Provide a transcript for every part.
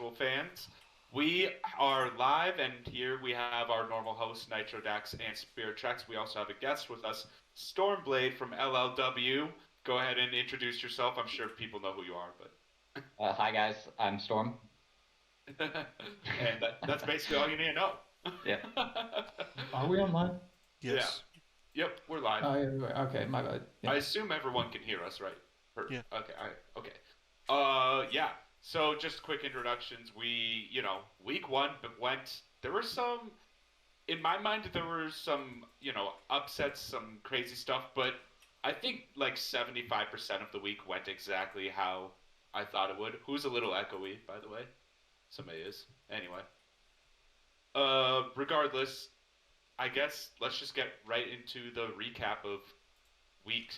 casual fans. We are live, and here we have our normal hosts, Nitrodax and SpiritTracks. We also have a guest with us, Stormblade from LLW. Go ahead and introduce yourself. I'm sure people know who you are, but Hi guys, I'm Storm. and that's basically all you need to know. Yeah. Are we online? Yeah. Yes. Yep, we're live. Oh, yeah, okay, my bad. I Yeah. assume everyone can hear us, right? Yeah. Okay. Okay. Yeah. So just quick introductions. Week one went. There were some. In my mind, there were some, upsets, some crazy stuff, but I think like 75% of the week went exactly how I thought it would. Who's a little echoey, by the way? Somebody is. Anyway. Regardless, I guess let's just get right into the recap of week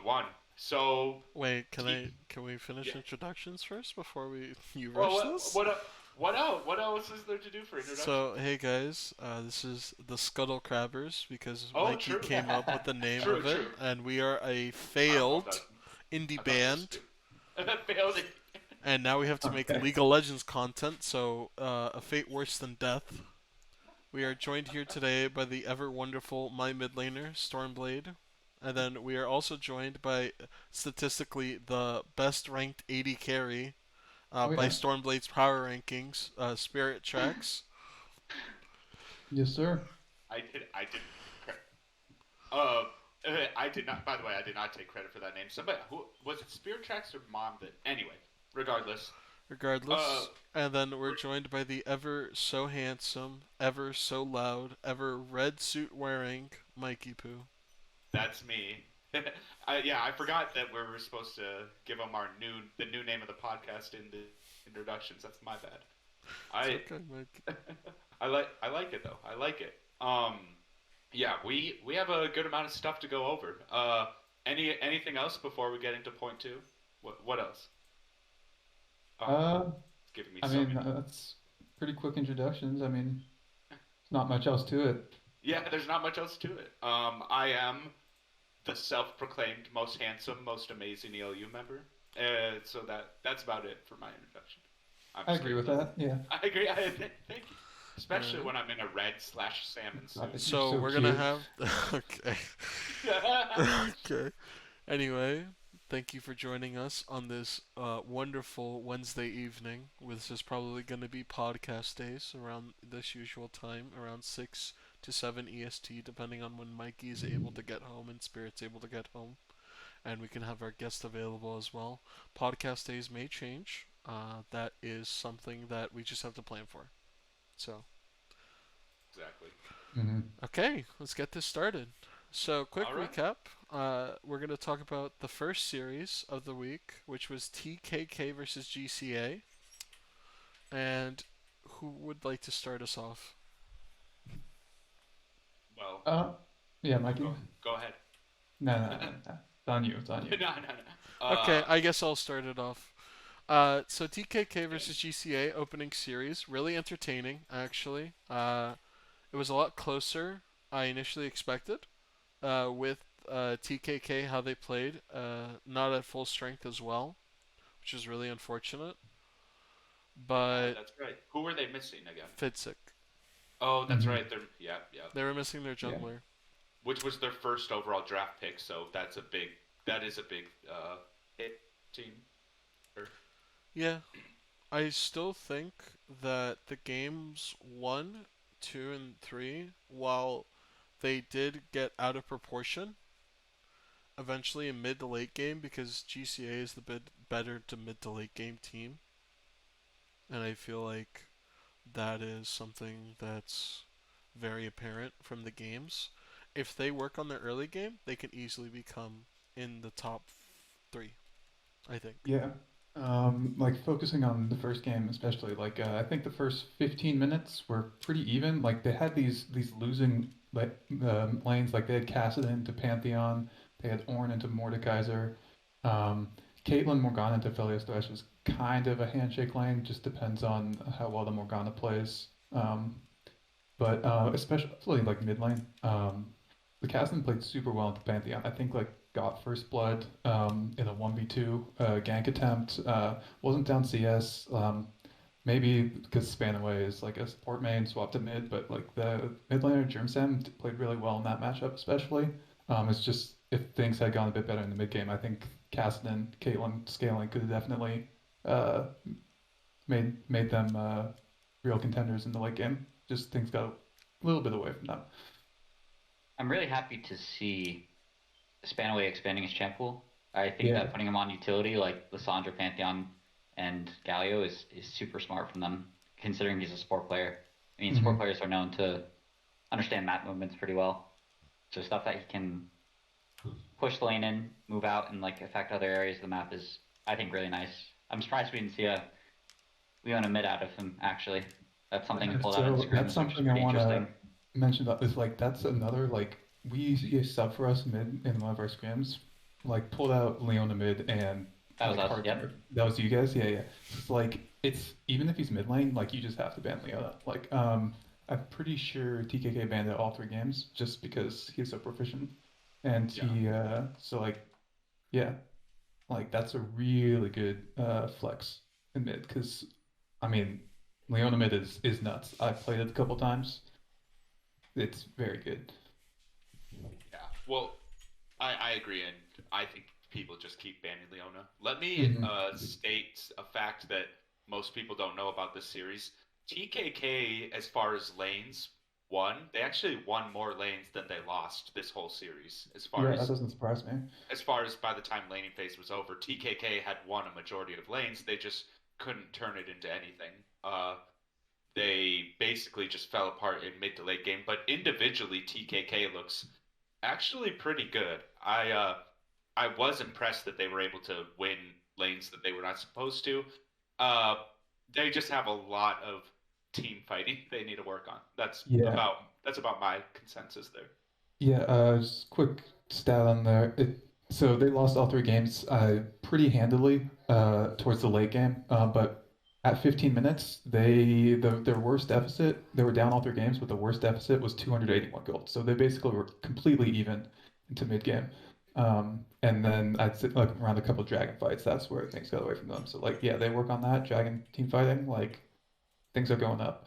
one. So, Wait, T- can we finish yeah. introductions first before you Well, rush this? what else? What else is there to do for introduction? So, hey guys, this is the Scuttle Crabbers because Oh, Mikey true. came up with the name True, of it, true. and we are a I don't know if failed that- indie I thought that was band, stupid. Failed it. and now we have to make Okay. League of Legends content, so a fate worse than death. We are joined here today by the ever wonderful my mid laner, Stormblade. And then we are also joined by statistically the best ranked AD carry Oh, by yeah. Stormblade's power rankings, SpiritTracks. Yes, sir. I did. I did. Uh, I did not. By the way, I did not take credit for that name. Somebody who was it? Spirit Tracks or Mom? That anyway. Regardless. Regardless. And then we're joined by the ever so handsome, ever so loud, ever red suit wearing Mikeypooh. That's me. I forgot that we were supposed to give them the new name of the podcast in the introductions. That's my bad. It's okay, Mike. I like it though. I like it. Yeah, we have a good amount of stuff to go over. Anything else before we get into point two? What else? It's giving me I so mean, many. that's pretty quick introductions. I mean, there's not much else to it. Yeah, there's not much else to it. I am the self-proclaimed most handsome, most amazing ELU member. So that's about it for my introduction. I agree with that. Yeah. I agree. Thank you. Especially Alright. when I'm in a red/salmon suit. So so we're gonna cute. have okay. Okay. Anyway, thank you for joining us on this wonderful Wednesday evening. This is probably going to be podcast days around this usual time, around 6 to 7 EST, depending on when Mikey is able to get home and Spirit's able to get home. And we can have our guest available as well. Podcast days may change. That is something that we just have to plan for. So, Exactly. Hmm. okay, let's get this started. So, quick All right. recap. We're going to talk about the first series of the week, which was TKK versus GCA. And who would like to start us off? Well, Yeah, Mikey. go ahead. No. It's on you. It's on you. No. Okay, I guess I'll start it off. So TKK versus GCA opening series, really entertaining actually. It was a lot closer I initially expected. With TKK how they played, not at full strength as well, which is really unfortunate. But That's right. Who were they missing again? Fidsick, Oh, that's Mhm. right. Yeah. they were missing their Yeah. jungler. Which was their first overall draft pick, so that is a big hit team. Yeah, I still think that the games 1, 2, and 3, while they did get out of proportion eventually in mid to late game because GCA is the bit better to mid to late game team, and I feel like that is something that's very apparent from the games. If they work on their early game, they can easily become in the top 3, I think. Yeah. Like focusing on the first game, especially, like I think the first 15 minutes were pretty even. Like they had these losing lanes, like they had Kassadin into Pantheon, they had Ornn into Mordekaiser, um, Caitlyn Morgana into Phelios Thresh was kind of a handshake lane. Just depends on how well the Morgana plays. But especially like mid lane, the Kassadin played super well into Pantheon. I think like got first blood in a 1v2 gank attempt. Wasn't down CS. maybe because Spanaway is like a support main swapped to mid, but like the mid laner Germsam played really well in that matchup, especially. It's just if things had gone a bit better in the mid game, I think Cassidy, Caitlyn scaling could have definitely uh, made them real contenders in the late game. Just things got a little bit away from them. I'm really happy to see Spanaway expanding his champ pool. I think Yeah. that putting him on utility like Lissandra, Pantheon, and Galio is super smart from them, considering he's a support player. I mean, support Hmm. players are known to understand map movements pretty well. So stuff that he can push the lane in, move out, and like affect other areas of the map is, I think, really nice. I'm surprised we didn't see a Leona mid out of him, actually. That's something he pulled out in So that's scrims, which is something I pretty want to interesting. mention that is like that's another like we used a sub for us mid in one of our scrims, like pulled out Leona mid and That was like us, hard yep. that was you guys, yeah, yeah. It's like it's even if he's mid lane, like you just have to ban Leona. Like I'm pretty sure TKK banned it all 3 games just because he's so proficient, and Yeah. he so like yeah, like that's a really good flex in mid because I mean Leona mid is nuts. I've played it a couple times. It's very good. Yeah. Well, I agree, and I think people just keep banning Leona. Let me Hmm. state a fact that most people don't know about this series. TKK, as far as lanes won, they actually won more lanes than they lost this whole series. Yeah, that doesn't surprise me. As far as by the time laning phase was over, TKK had won a majority of lanes. They just couldn't turn it into anything. They basically just fell apart in mid to late game. But individually, TKK looks actually pretty good. I was impressed that they were able to win lanes that they were not supposed to. Uh, they just have a lot of team fighting they need to work on. Yeah, That's about my consensus there. yeah. Just quick stat on there. So they lost all 3 games pretty handily towards the late game. But at 15 minutes, their worst deficit. They were down all 3 games, but the worst deficit was 281 gold. So they basically were completely even into mid game. And then I'd say like around a couple dragon fights, that's where things got away from them. So like yeah, they work on that dragon team fighting. Like things are going up.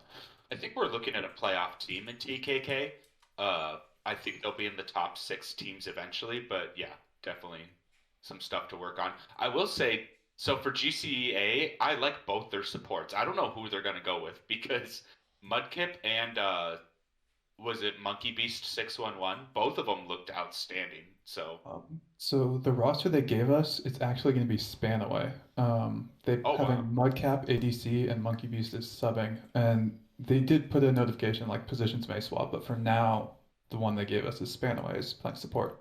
I think we're looking at a playoff team in TKK. Uh, I think they'll be in the top 6 teams eventually, but yeah, definitely some stuff to work on. I will say, so for GCA, I like both their supports. I don't know who they're gonna go with because Mudkip and was it Monkey Beast 611? Both of them looked outstanding. So, So the roster they gave us, it's actually going to be Spanaway. They oh wow, having Mudcap, ADC, and Monkey Beast is subbing, and they did put a notification like positions may swap, but for now, the one they gave us is Spanaway is playing support.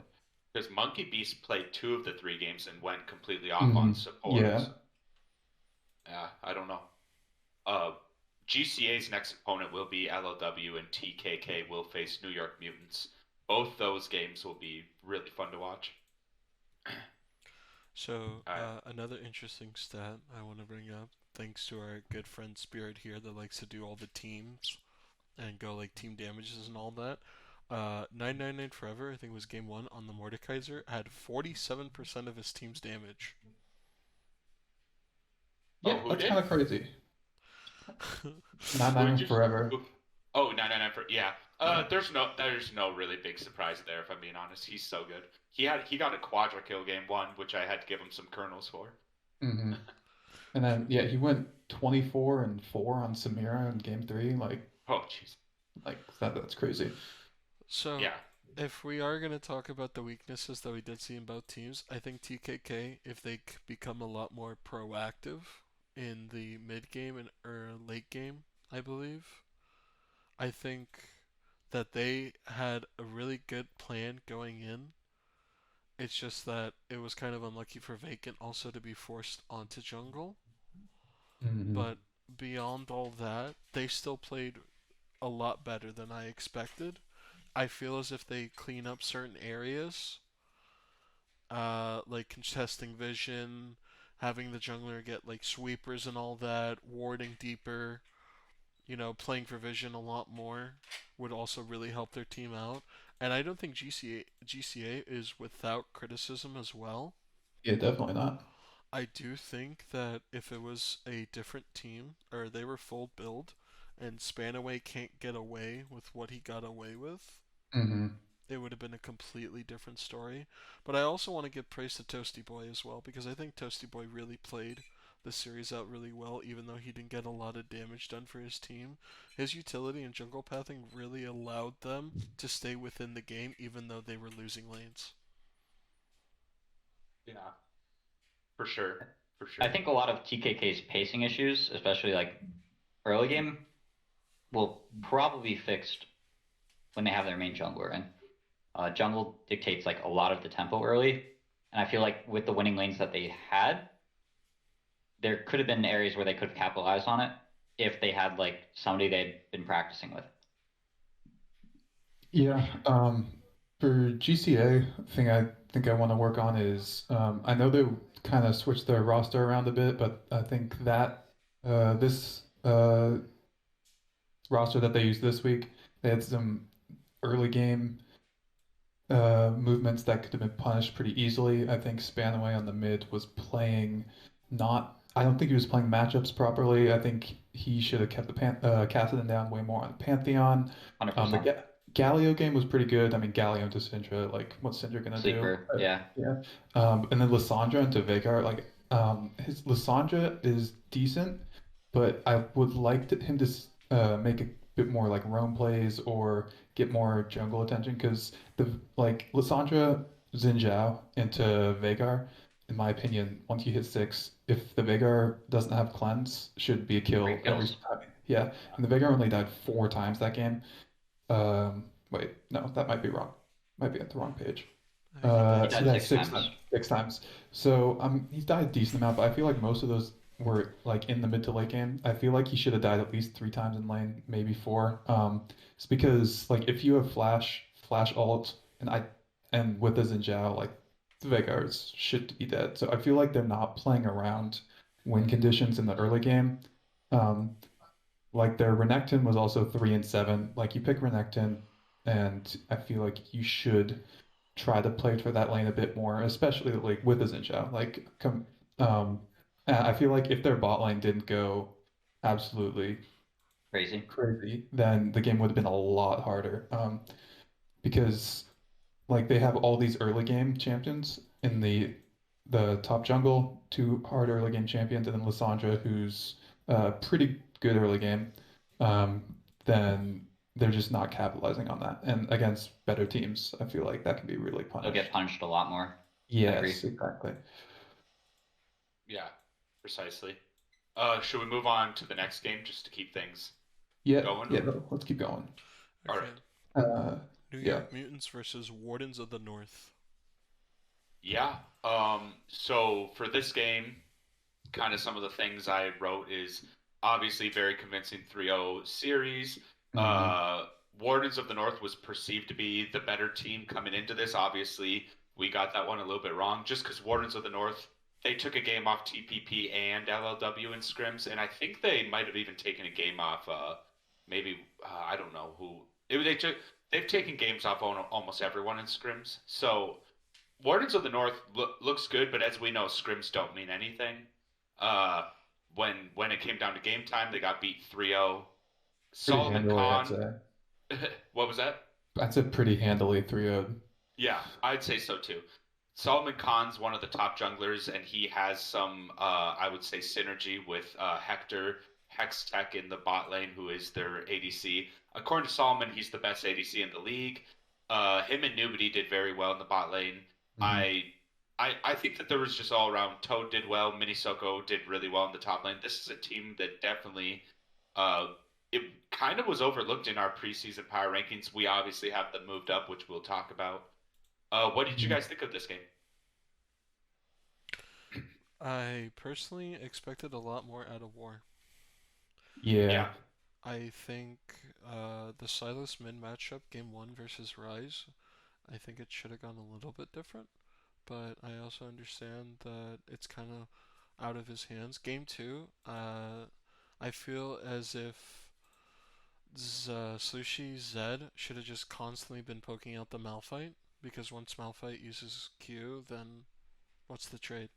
because Monkey Beast played 2 of the 3 games and went completely off on Hmm. support. Yeah, Yeah, I don't know. Uh, GCA's next opponent will be LLW, and TKK will face New York Mutants. Both those games will be really fun to watch. So, Uh, another interesting stat I want to bring up, thanks to our good friend Spirit here that likes to do all the teams and go like team damages and all that. 999 Forever, I think it was game one on the Mordekaiser, had 47% of his team's damage. oh, yeah, who that's did? kind of crazy. Not Who did nine you? forever. Who, oh, 999 for yeah. There's no really big surprise there if I'm being honest. He's so good. He got a quadra kill game one, which I had to give him some kernels for. Hmm. And then yeah, he went 24 and 4 on Samira in game 3. Oh jeez. That's crazy. So, Yeah. if we are going to talk about the weaknesses that we did see in both teams, I think TKK, if they become a lot more proactive in the mid game and late game, I believe, I think that they had a really good plan going in. It's just that it was kind of unlucky for Vacant also to be forced onto jungle. Hmm. But beyond all that, they still played a lot better than I expected. I feel as if they clean up certain areas, like contesting vision, having the jungler get like sweepers and all that, warding deeper, playing for vision a lot more would also really help their team out. And I don't think GCA is without criticism as well. Yeah, definitely not. I do think that if it was a different team, or they were full build, and Spanaway can't get away with what he got away with, Mm-hmm. it would have been a completely different story. But I also want to give praise to Toasty Boy as well, because I think Toasty Boy really played the series out really well, even though he didn't get a lot of damage done for his team. His utility and jungle pathing really allowed them to stay within the game, even though they were losing lanes. Yeah, for sure, for I sure. think a lot of TKK's pacing issues, especially like early game, will probably be fixed when they have their main jungler in. Jungle dictates like a lot of the tempo early, and I feel like with the winning lanes that they had, there could have been areas where they could have capitalized on it if they had like somebody they'd been practicing with. Yeah. For GCA, thing I think I want to work on is I know they kind of switched their roster around a bit, but I think that this roster that they used this week, they had some early game movements that could have been punished pretty easily. I think Spanaway on the mid was playing not. I don't think he was playing matchups properly. I think he should have kept the Kassadin down way more on the Pantheon. The 100%. Galio game was pretty good. I mean, Galio into Syndra, like what's Syndra gonna do? Sleeper, yeah. Yeah. And then Lissandra into Veigar, like his Lissandra is decent, but I would like him to make a bit more like roam plays or get more jungle attention because the like Lissandra Xin Zhao into Veigar, in my opinion, once you hit six, if the Veigar doesn't have cleanse, should be a Three kill every kills. time. Yeah, and the Veigar only died four times that game. Wait, no, that might be wrong. Might be at the wrong page. He He died He died died six six times. times. Six times. So he's died a decent amount, but I feel like most of those were like in the mid to late game. I feel like he should have died at least three times in lane, maybe four. It's because like if you have flash ult, and with the Xin Zhao, like the Veigar's should be dead. So I feel like they're not playing around win conditions in the early game. Um, like their Renekton was also 3 and 7. Like you pick Renekton, and I feel like you should try to play for that lane a bit more, especially like with the Xinjiao. Um, I feel like if their bot lane didn't go absolutely Crazy. crazy, then the game would have been a lot harder. Because like they have all these early game champions in the top jungle, two hard early game champions, and then Lissandra, who's pretty good early game. Um, then they're just not capitalizing on that. And against better teams, I feel like that can be really They'll get punished. punished a lot more. I agree. Yes, exactly. Yeah, precisely. Should we move on to the next game just to keep things Yeah, going? yeah, no, let's keep going. All Okay. right. Uh, New yeah. York Mutants versus Wardens of the North. Yeah. So for this game, kind of some of the things I wrote is obviously very convincing 3-0 series. Hmm. Uh, Wardens of the North was perceived to be the better team coming into this. Obviously, we got that one a little bit wrong just because Wardens of the North, they took a game off TPP and LLW in scrims, and I think they might have even taken a game off, maybe, I don't know who. They've taken games off on almost everyone in scrims. So Wardens of the North looks good, but as we know, scrims don't mean anything. Uh, when it came down to game time, they got beat 3-0. Pretty Solomon handily, I'd Khan, say. what was that? I'd say pretty handily 3-0. Yeah, I'd say so too. Solomon Khan's one of the top junglers, and he has some, I would say, synergy with Hector Hextech in the bot lane, who is their ADC. According to Solomon, he's the best ADC in the league. Him and Nubity did very well in the bot lane. Hmm. I, I think that there was just all around. Toad did well. Minisoko did really well in the top lane. This is a team that definitely, uh, it kind of was overlooked in our preseason power rankings. We obviously have them moved up, which we'll talk about. What did you Hmm. guys think of this game? I personally expected a lot more out of War. Yeah. Yeah, I think the Silas Min matchup, game one versus Rise, I think it should have gone a little bit different, but I also understand that it's kind of out of his hands. Game two, I feel as if Sushi Zed should have just constantly been poking out the Malphite, because once Malphite uses Q, then what's the trade?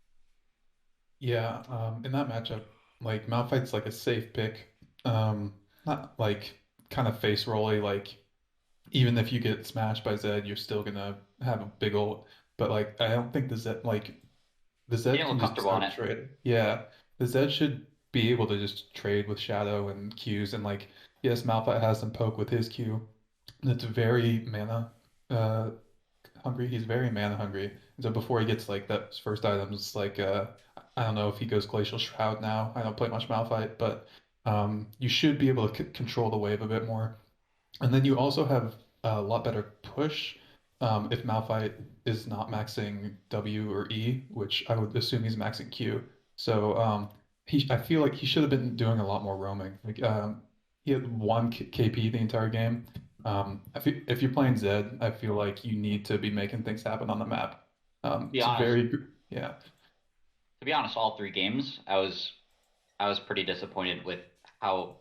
Yeah, in that matchup, like Malphite's like a safe pick. Not like kind of face rolly, like even if you get smashed by Zed, you're still gonna have a big ult. But like I don't think the Zed like the He Zed didn't can look just comfortable on start it. trade. Yeah, the Zed should be able to just trade with Shadow and Qs and like yes, Malphite has some poke with his Q. It's very mana uh hungry. He's very mana hungry. And so before he gets like that first item, it's like I don't know if he goes Glacial Shroud now. I don't play much Malphite, but you should be able to control the wave a bit more. And then you also have a lot better push if Malphite is not maxing W or E, which I would assume he's maxing Q. So I feel like he should have been doing a lot more roaming. Like he had one KP the entire game. If you're playing Zed, I feel like you need to be making things happen on the map. To be It's a honest, very yeah. all 3 games, I was pretty disappointed with how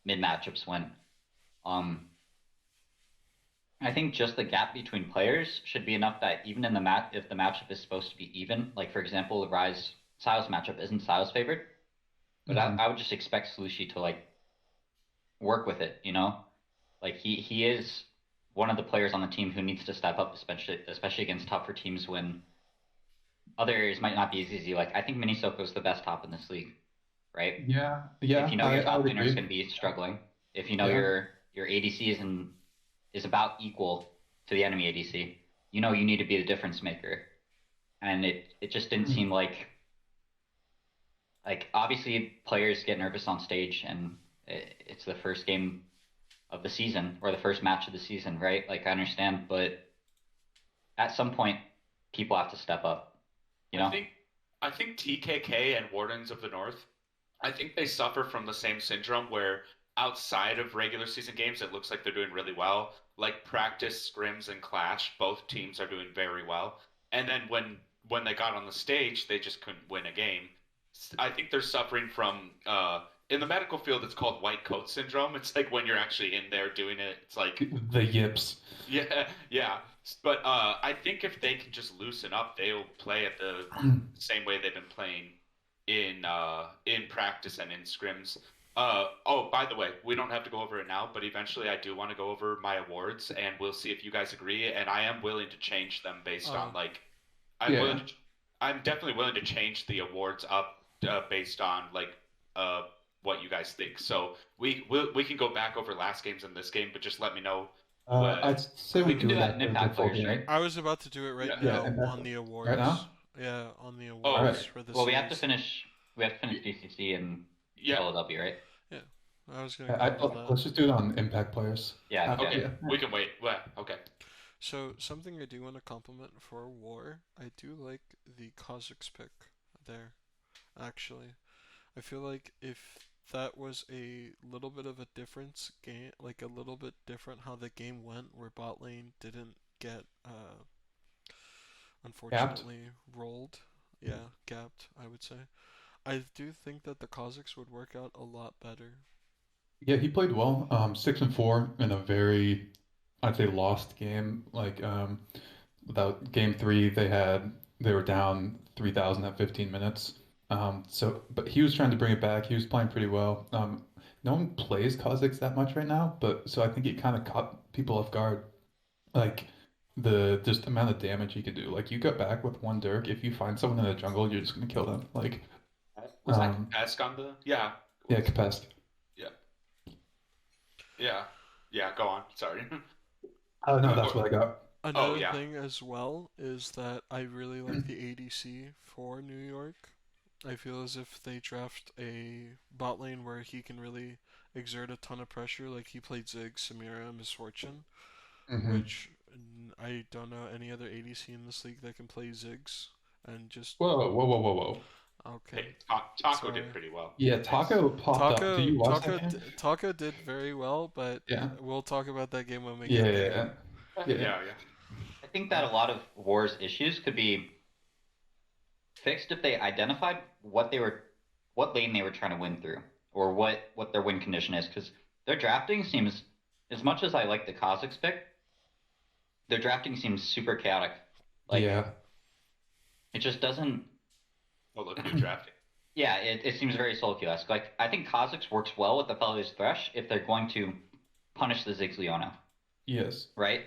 mid matchups went. Um, I think just the gap between players should be enough that even in the match, if the matchup is supposed to be even, like for example, the Rise Silas matchup isn't Silas favored, but I, Mhm. I would just expect Slushy to like work with it, Like he is one of the players on the team who needs to step up, especially against tougher teams when other areas might not be as easy. Like I think Minisoko is the best top in this league, right? Yeah, If yeah, you know your I would top laner is agree. going to be struggling, if you know Yeah. your ADC is about equal to the enemy ADC, you need to be the difference maker. And it just didn't seem like obviously players get nervous on stage and it's the first game of the season or the first match of the season, right? Like I understand, but at some point people have to step up, you I know? think I think TKK and Wardens of the North, I think they suffer from the same syndrome where outside of regular season games, it looks like they're doing really well. Like practice, scrims, and clash, both teams are doing very well. And then when they got on the stage, they just couldn't win a game. I think they're suffering from in the medical field, it's called white coat syndrome. It's like when you're actually in there doing it, it's like The yips. yeah, yeah. But I think if they can just loosen up, they'll play at the same way they've been playing in practice and in scrims. Oh, by the way, we don't have to go over it now, but eventually I do want to go over my awards, and we'll see if you guys agree. And I am willing to change them based on Oh, like I'm willing Yeah. to. I'm definitely willing to change the awards up based on like uh what you guys think. So we can go back over last games in this game, but just let me know what. I'd say We we can do do it that in after the impact full players, right? game. I was about to do it right Yeah. Yeah, now impact on the right awards. now? Yeah, on the Oh, All awards right. for the Well, we have to series. finish. We have to finish DCC and yeah. LLW, right? Yeah, I was gonna cover that. Let's just do it on impact players. Yeah, After, okay. Okay, yeah. we can wait. Well, okay. So something I do want to compliment for War, I do like the Kha'Zix pick there. Actually, I feel like if that was a little bit of a difference game, like a little bit different how the game went, where bot lane didn't get Capped. unfortunately rolled, yeah, gapped, I would say. I do think that the Kha'Zix would work out a lot better. Yeah, he played well. 6-4 in a very, I'd say, lost game. Like without game three, they were down 3,000 at 15 minutes. But he was trying to bring it back. He was playing pretty well. No one plays Kha'Zix that much right now, but so I think it kind of caught people off guard. Like the just amount of damage he could do. Like you got back with one Dirk. If you find someone in the jungle, you're just gonna kill them. Like Was that um, Ask on the? Yeah, it yeah, was. Kapest. Yeah, yeah, yeah. Go on. Sorry. Oh no, Or, that's what I got. oh Another yeah. thing as well is that I really like the ADC for New York. I feel as if they draft a bot lane where he can really exert a ton of pressure, like he played Ziggs, Samira, Misfortune, Hmm. which I don't know any other ADC in this league that can play Ziggs and just Whoa, whoa, whoa, whoa, whoa. okay. Hey, Taco did Sorry. pretty well. Yeah, It's Taco popped up. Did Taco you watch that game? Taco did very well, but Yeah. we'll talk about that game when we Yeah, get yeah, there. yeah. Yeah, yeah. yeah, yeah. I think that Uh, a lot of War's issues could be fixed if they identified what lane they were trying to win through, or what their win condition is. Because their drafting seems, as much as I like the Kha'Zix pick, their drafting seems super chaotic. Like Yeah. it just doesn't. Oh look, early drafting. Yeah, it seems very Solkyu-esque. Like, I think Kha'Zix works well with the Fellius Thresh if they're going to punish the Ziggs Leona, Yes. right?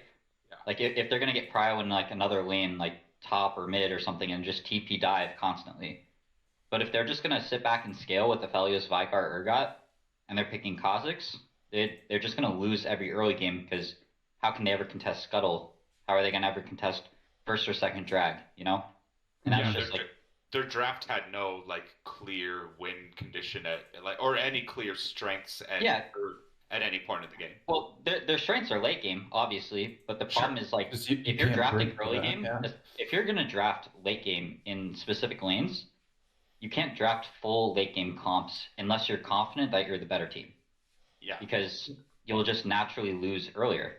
Yeah. Like, if they're going to get Prio in, like, another lane, like, top or mid or something, and just TP dive constantly. But if they're just going to sit back and scale with the Fellius, Vicar, Urgot, and they're picking Kha'Zix, they're just going to lose every early game, because how can they ever contest Scuttle? How are they going to ever contest first or second drag, you know? And that's Yeah, just, like... their draft had no like clear win condition or any clear strengths at any point in the game. Well, their strengths are late game, obviously, but the problem is, like, Just you if you're can't drafting break early that, game, yeah. if you're going to draft late game in specific lanes, you can't draft full late game comps unless you're confident that you're the better team. Yeah. Because you'll just naturally lose earlier.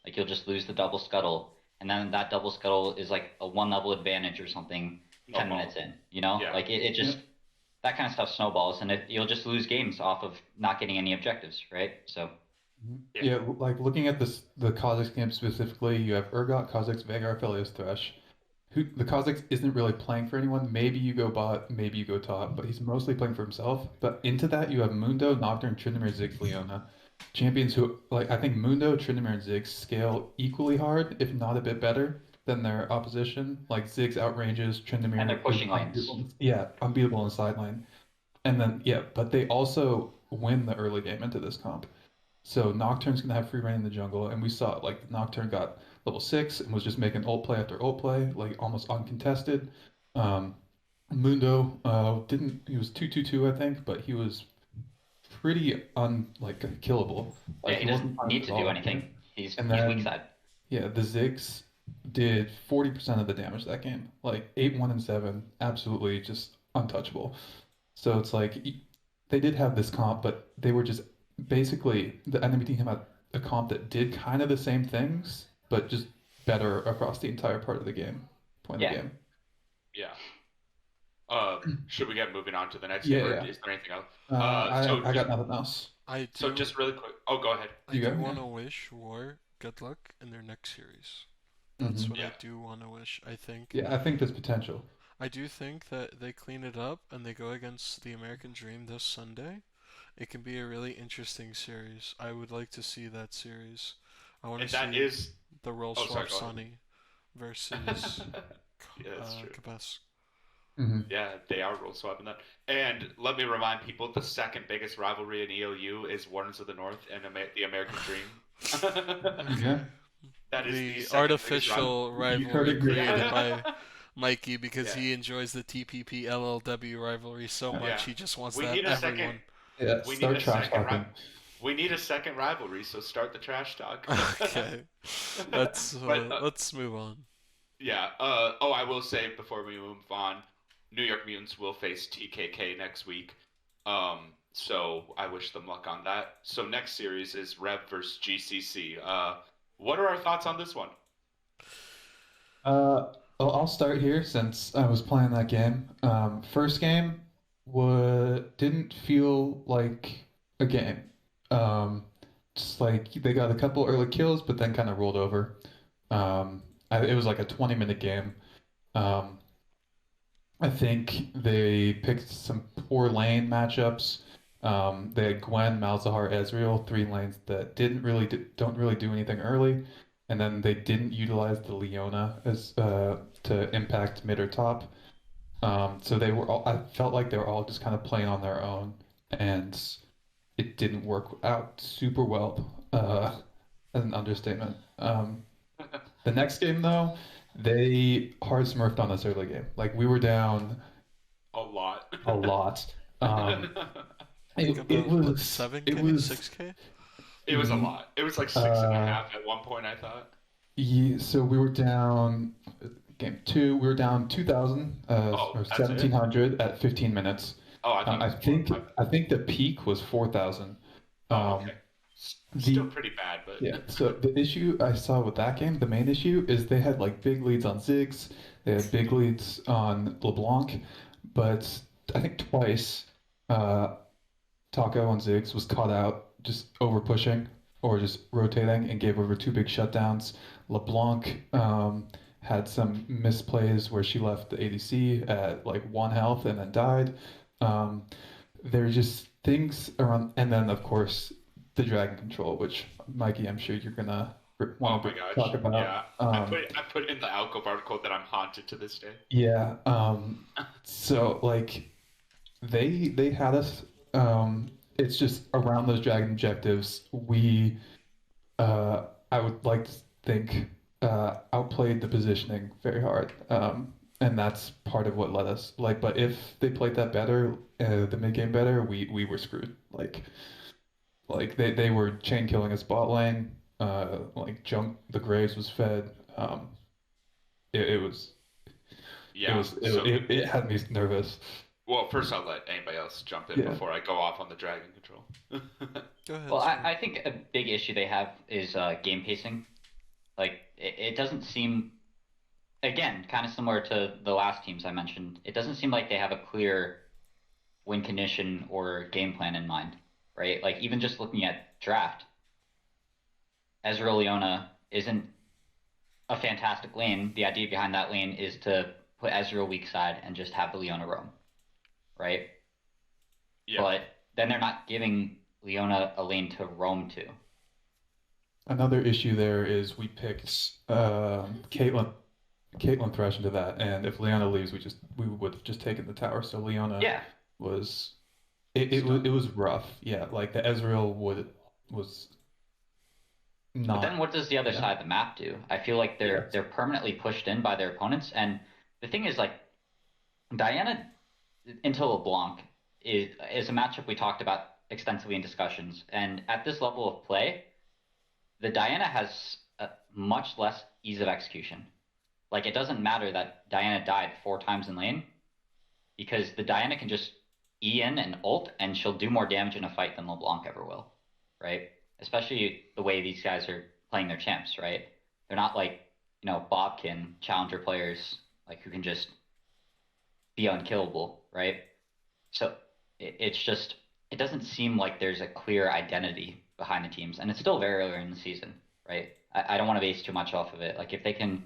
Like, you'll just lose the double Scuttle, and then that double Scuttle is like a 1 level advantage or something 10 minutes in, you know? Yeah. Like, it just... That kind of stuff snowballs, and you'll just lose games off of not getting any objectives, right? So... Yeah, like looking at this, the Kha'Zix game specifically, you have Urgot, Kha'Zix, Veigar, Fellius, Thresh. The Kha'Zix isn't really playing for anyone. Maybe you go bot, maybe you go top, but he's mostly playing for himself. But into that, you have Mundo, Nocturne, Tryndamere, Ziggs, Leona. Champions who, like, I think Mundo, Tryndamere, and Ziggs scale equally hard, if not a bit better, than their opposition. Like, Ziggs outranges Tryndamere. And they're pushing is lanes. Yeah, unbeatable in side lane. And then, yeah, but they also win the early game into this comp. So Nocturne's gonna have free reign in the jungle, and we saw it. Like Nocturne got level 6 and was just making ult play after ult play, like almost uncontested. Um, Mundo didn't. He was 2-2-2, I think, but he was pretty killable. Like Yeah, he doesn't wasn't need to do all. anything. He's And weak then side. yeah, the Ziggs did 40% of the damage that game. Like 8, 1, and 7, absolutely just untouchable. So it's like they did have this comp, but they were just basically the enemy team had a comp that did kind of the same things, but just better across the entire part of the game, point of the Yeah. game. Yeah. Should we get moving on to the next Yeah, game, or yeah. is there anything else? I got nothing else. So just really quick. Oh, go ahead. I You do go, want yeah. to wish War good luck in their next series. That's Mhm. what I Yeah. do want to wish. I think. Yeah, I think there's potential. I do think that they clean it up and they go against the American Dream this Sunday. It can be a really interesting series. I would like to see that series. I want And to that see is. the role Oh, sorry, swap go ahead. Sunny versus Yeah, that's true. Kabas. Hmm Yeah, they are role swapping that. And let me remind people, the second biggest rivalry in ELU is Wardens of the North and the American Dream. Yeah. That is the The second artificial You heard rivalry it here. created by Mikey because Yeah. he enjoys the TPP LLW rivalry so Yeah. much he just wants We that need a everyone. second. Yeah, We start need a trash second talking. We need a second rivalry, so start the trash talk. Okay, let's But, let's move on. Yeah. I will say before we move on, New York Mutants will face TKK next week. So I wish them luck on that. So next series is Rev versus GCC. What are our thoughts on this one? I'll start here since I was playing that game. First game didn't feel like a game. Just like they got a couple early kills, but then kind of rolled over. It was like a 20-minute game. I think they picked some poor lane matchups. They had Gwen, Malzahar, Ezreal, 3 lanes that don't really do anything early, and then they didn't utilize the Leona as to impact mid or top. So I felt like they were all just kind of playing on their own, and it didn't work out super well. As an understatement. The next game though, they hard smurfed on us early game. Like we were down A lot. a lot. Think It about what, was 7K, it was 6K? It was a lot. It was like 6.5 at one point, I thought. so we were down game 2. We were down 2,000 or That's it? 1,700 at 15 minutes. Oh, I thought I it was think 4 or 5. I think the peak was 4,000. Oh, okay. the- Still pretty bad, but Yeah, so the issue I saw with that game, the main issue is they had like big leads on Ziggs, they had big leads on LeBlanc, but I think twice Taco on Ziggs was caught out just over pushing or just rotating and gave over 2 big shutdowns. LeBlanc had some misplays where she left the ADC at like 1 health and then died. Um, there's just things around, and then of course the dragon control, which Mikey, I'm sure you're gonna Oh want my to talk gosh. about. Yeah. I put in the Alcove article that I'm haunted to this day. Yeah. So like they had us. It's just around those dragon objectives. I would like to think, outplayed the positioning very hard. And that's part of what led us. Like, but if they played that better, the mid game better, we were screwed. Like they were chain killing us bot lane. Like junk the Graves was fed. It, it was Yeah. So, it had me nervous. well, first I'll let anybody else jump in Yeah. before I go off on the dragon control. Go ahead, Well, sir. I think a big issue they have is game pacing. Like it doesn't seem, again, kind of similar to the last teams I mentioned. It doesn't seem like they have a clear win condition or game plan in mind, right? Like even just looking at draft, Ezreal Leona isn't a fantastic lane. The idea behind that lane is to put Ezreal weak side and just have the Leona roam, right? Yeah. But then they're not giving Leona a lane to roam to. Another issue there is we picked Caitlyn Thresh into that, and if Leona leaves, we would have just taken the tower. So Leona Yeah, was it was rough. Yeah, like the Ezreal would was but then not. what does the other Yeah. side of the map do? I feel like Yeah. they're permanently pushed in by their opponents, and the thing is like Diana into LeBlanc is a matchup we talked about extensively in discussions, and at this level of play, the Diana has a much less ease of execution. Like it doesn't matter that Diana died 4 times in lane because the Diana can just E in and ult, and she'll do more damage in a fight than LeBlanc ever will, right? Especially the way these guys are playing their champs, right? They're not like Bobkin challenger players like who can just be unkillable, right? So it's just it doesn't seem like there's a clear identity behind the teams, and it's still very early in the season, right? I don't want to base too much off of it. Like if they can,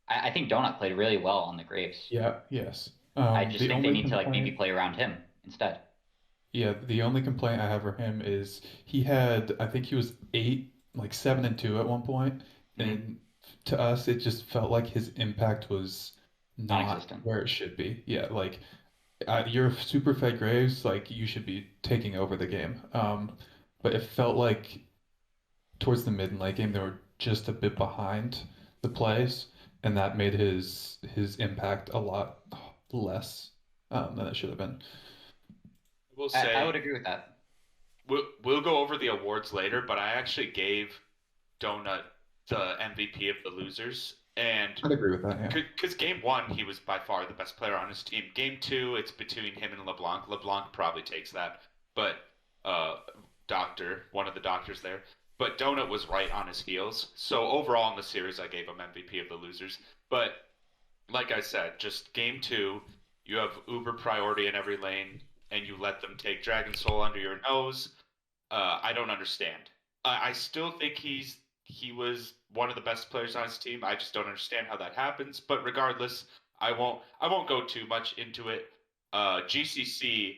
I think Donut played really well on the Graves. Yeah. Yes. I just The think they only need to like maybe complaint. play around him instead. Yeah, the only complaint I have for him is he had, I think he was 7-2 at one point, Mm-hmm. and to us it just felt like his impact was not Non-existent. where it should be. Yeah, like you're super fed Graves, like you should be taking over the game. But it felt like towards the mid and late game they were just a bit behind the plays, and that made his impact a lot less than it should have been. I will I say would agree with that. we'll go over the awards later, but I actually gave Donut the MVP of the losers, and I'd agree with that. Yeah. because game one he was by far the best player on his team. Game two, it's between him and LeBlanc. LeBlanc probably takes that, but uh, one of the doctors there. But Donut was right on his heels. So overall in the series, I gave him MVP of the losers. But like I said, just game two, you have uber priority in every lane, and you let them take Dragon Soul under your nose. I don't understand. I still think he was one of the best players on his team. I just don't understand how that happens. But regardless, I won't go too much into it. GCC,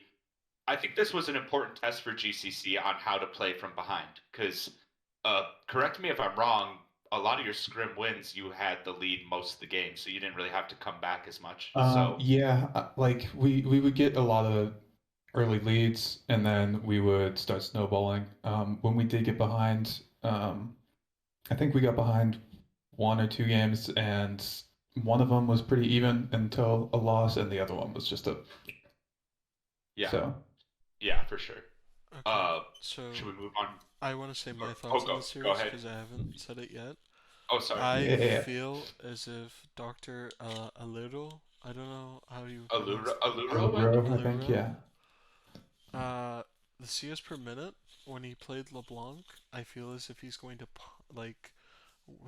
I think this was an important test for GCC on how to play from behind. Because correct me if I'm wrong, a lot of your scrim wins you had the lead most of the game, so you didn't really have to come back as much. So Yeah, like we would get a lot of early leads, and then we would start snowballing. When we did get behind, I think we got behind 1 or 2 games, and one of them was pretty even until a loss, and the other one was just a yeah, so. yeah, for sure. Okay, Uh, so should we move on? I want to say my Oh, thoughts on go the go series ahead. because I haven't said it yet. Oh, sorry. I Yeah, feel as if Dr. Alero, I don't know how you pronounce Aluro, I think. Alubro, I think, Alero, yeah. uh, the CS per minute when he played LeBlanc, I feel as if he's going to like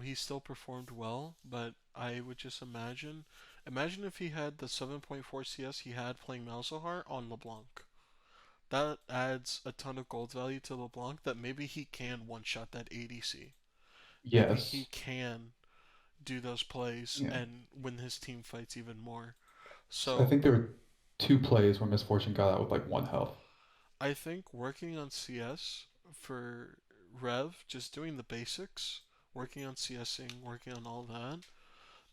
he still performed well, but I would just imagine if he had the 7.4 CS he had playing Malzahar on LeBlanc. That adds a ton of gold value to LeBlanc that maybe he can one shot that ADC. Maybe he Yes. can do those plays Yeah. and win his team fights even more. I So think there were 2 plays where Misfortune got out with like 1 health. I think working on CS for Rev, just doing the basics, working on CSing, working on all that,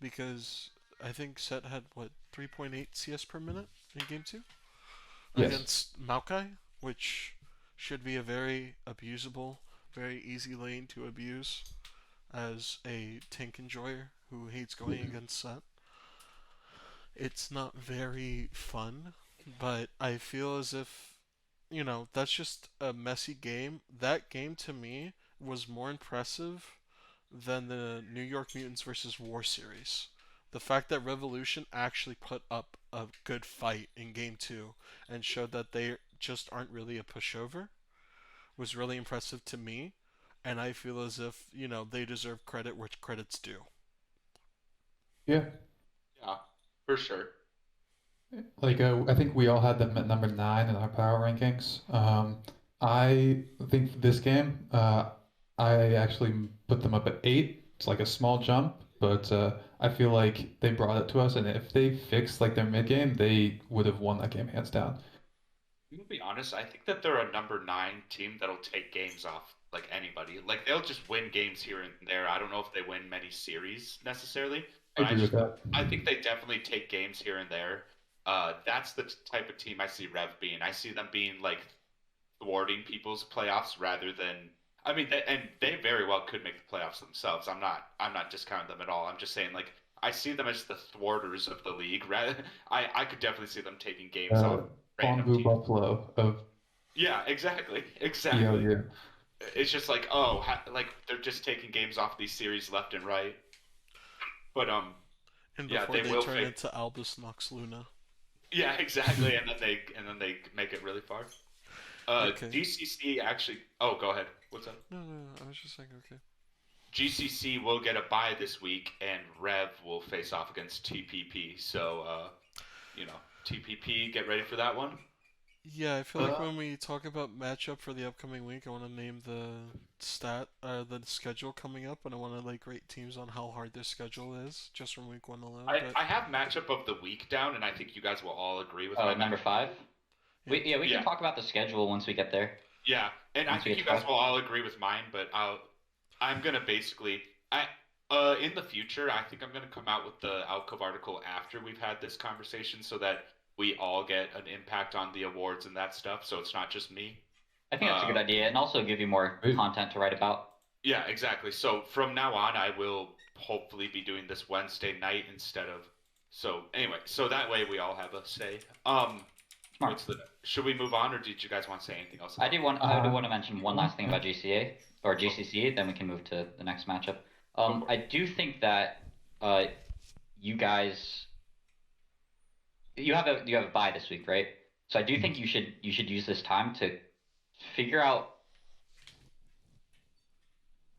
because I think Set had what 3.8 CS per minute in game two Yes. against Maokai, which should be a very abusable, very easy lane to abuse as a tank enjoyer who hates going against Set. It's not very fun, but I feel as if, that's just a messy game. That game to me was more impressive than the New York Mutants versus War series. The fact that Revolution actually put up a good fight in game two and showed that they just aren't really a pushover was really impressive to me. And I feel as if, they deserve credit where credit's due. Yeah. Yeah, for sure. Like I think we all had them at number 9 in our power rankings. I think this game, I actually put them up at 8. It's like a small jump, but I feel like they brought it to us, and if they fixed like their mid game, they would have won that game hands down. To be honest, I think that they're a number 9 team that'll take games off like anybody. Like they'll just win games here and there. I don't know if they win many series necessarily, I but agree with that. I think they definitely take games here and there. That's the type of team I see Rev being. I see them being like thwarting people's playoffs rather than. I mean, and they very well could make the playoffs themselves. I'm not discounting them at all. I'm just saying like I see them as the thwarters of the league. Rather, I could definitely see them taking games off random Bongbu teams. Buffalo of Yeah, exactly, exactly. ELU. It's just like like they're just taking games off these series left and right. But And yeah, before they they will turn fake. into Albus Nox Luna. Yeah, exactly, and then they make it really far. Okay. GCC actually. Oh, go ahead. What's up? No, I was just saying, okay. GCC will get a bye this week, and Rev will face off against TPP. So, TPP, get ready for that one. Yeah, I feel like Uh, when we talk about matchup for the upcoming week, I want to name the schedule coming up, and I want to like rate teams on how hard their schedule is just from week one alone. But I have matchup of the week down, and I think you guys will all agree with Oh, my number 5. We Yeah. can talk about the schedule once we get there. Yeah, and I Once we think get you to guys 5. will all agree with mine, but I'm gonna basically in the future I think I'm gonna come out with the Alcove article after we've had this conversation so that we all get an impact on the awards and that stuff, so it's not just me. I think that's a good Uh, idea, and also give you more Great. content to write about. yeah, exactly. So from now on, I will hopefully be doing this Wednesday night instead of. So anyway, so that way we all have a say. Smart. What's the? Should we move on, or did you guys want to say anything else? I do want to Uh, mention one last thing about GCA or GCC, then we can move to the next matchup. Go for I it. do think that you guys you have a bye this week, right? So I do think you should use this time to figure out.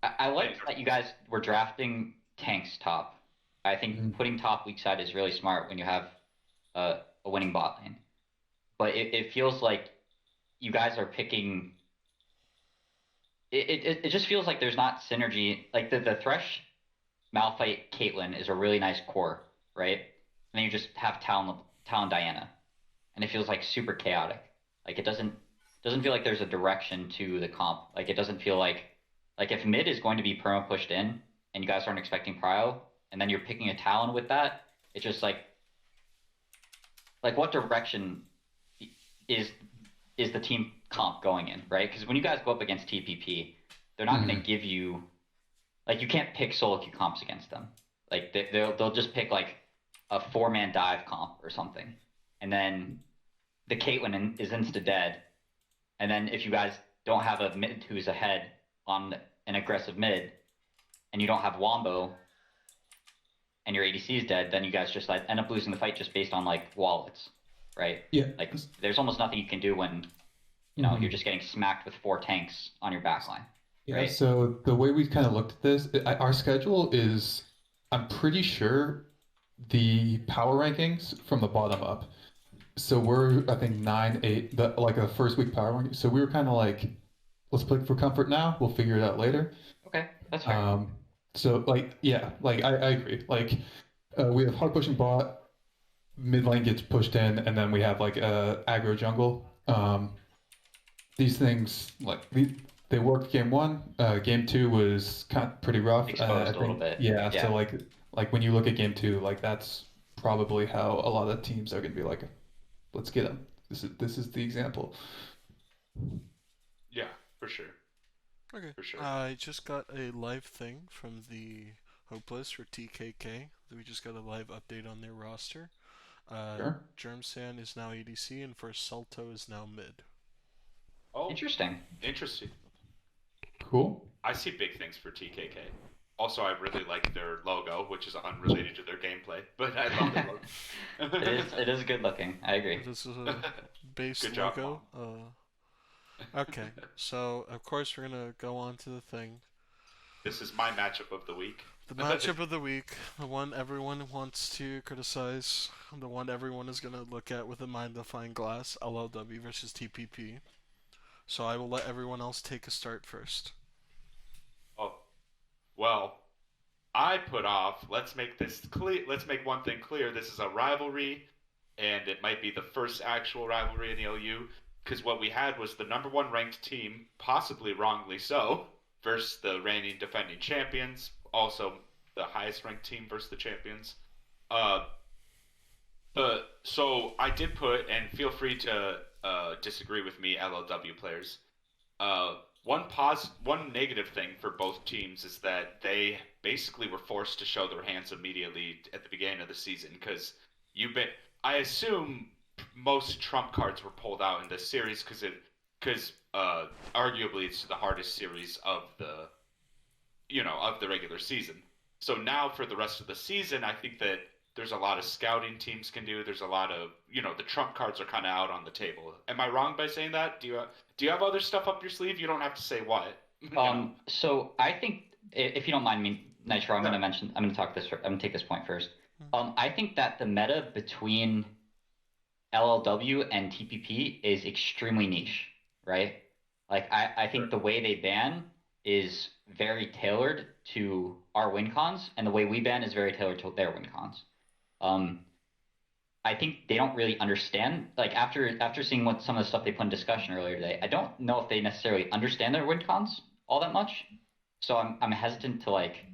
I like that you guys were drafting tanks top. I think Mhm. putting top weak side is really smart when you have a winning bot lane. But it feels like you guys are picking. It just feels like there's not synergy. Like the Thresh Malphite Caitlyn is a really nice core, right? And then you just have Talon Diana, and it feels like super chaotic. Like it doesn't feel like there's a direction to the comp. Like it doesn't feel like if mid is going to be perma pushed in, and you guys aren't expecting prio, and then you're picking a Talon with that, it's just like what direction is the team comp going in, right? Because when you guys go up against TPP, they're not going to give you like you can't pick solo queue comps against them. Like they'll just pick like a 4-man dive comp or something, and then the Caitlyn is insta dead, and then if you guys don't have a mid who's ahead on an aggressive mid, and you don't have Wombo, and your ADC is dead, then you guys just like end up losing the fight just based on like wallets, right? Yeah. Like there's almost nothing you can do when you're just getting smacked with 4 tanks on your backline. Yeah, right? so the way we kind of looked at this, our schedule is, I'm pretty sure, the power rankings from the bottom up. So we're, I think, 9, 8, like a first week power ranking. So we were kind of like, let's play for comfort now. We'll figure it out later. Okay, that's fair. So like yeah, like I agree. Like we have hard pushing bot, mid lane gets pushed in, and then we have like aggro jungle. These things they worked game one. Game two was kind of pretty rough. I Exposed a little think bit. yeah. Yeah. So like when you look at game two, like that's probably how a lot of teams are going to be like, let's get them. This is the example. Yeah, for sure, Okay. for sure. I just got a live thing from the Hopeless for TKK. We just got a live update on their roster. Sure. Germsan is now ADC, and First Salto is now mid. Oh, Interesting. interesting. Cool. I see big things for TKK. Also, I really like their logo, which is unrelated to their gameplay, but I love their logo. It is good looking. I agree. This is a base Good job, logo. Okay, so of course we're gonna go on to the thing. This is my matchup of the week. The matchup of the week, the one everyone wants to criticize, the one everyone is gonna look at with a magnifying glass, LLW versus TPP. So I will let everyone else take a start first. Oh, well, I put off. Let's make this clear. Let's make one thing clear. This is a rivalry, and it might be the first actual rivalry in ELU. Because what we had was the number one ranked team, possibly wrongly so, versus the reigning defending champions. Also, the highest ranked team versus the champions. Uh, so I did put, and feel free to disagree with me, LLW players. Uh, one negative thing for both teams is that they basically were forced to show their hands immediately at the beginning of the season because you bet. I assume most trump cards were pulled out in this series because arguably it's the hardest series of the regular season. So now for the rest of the season, I think that there's a lot of scouting teams can do. There's a lot of the trump cards are kind of out on the table. Am I wrong by saying that? Do you have other stuff up your sleeve? You don't have to say what. So I think if you don't mind me, Nitro, I'm No. gonna mention. I'm gonna take this point first. Hmm. I think that the meta between LLW and TPP is extremely niche, right? Like I think the way they ban is very tailored to our win cons, and the way we ban is very tailored to their win cons. Um, I think they don't really understand. Like after seeing what some of the stuff they put in discussion earlier today, I don't know if they necessarily understand their win cons all that much. So I'm hesitant to like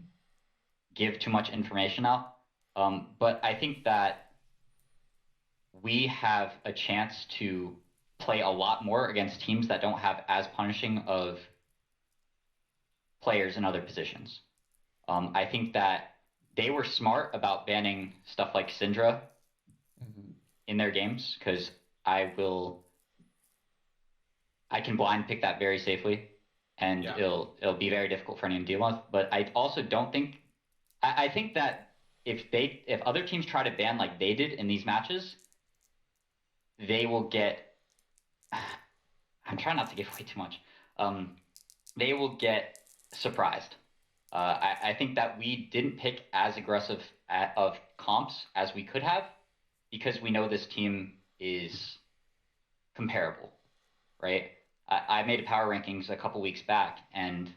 give too much information out. But I think that we have a chance to play a lot more against teams that don't have as punishing of players in other positions. I think that they were smart about banning stuff like Syndra in their games because I can blind pick that very safely, and Yeah. it'll be very difficult for anyone to deal with. But I also don't think I think that if other teams try to ban like they did in these matches, they will get. I'm trying not to give away too much. They will get surprised. I think that we didn't pick as aggressive of comps as we could have because we know this team is comparable, right? I made a power rankings a couple weeks back, and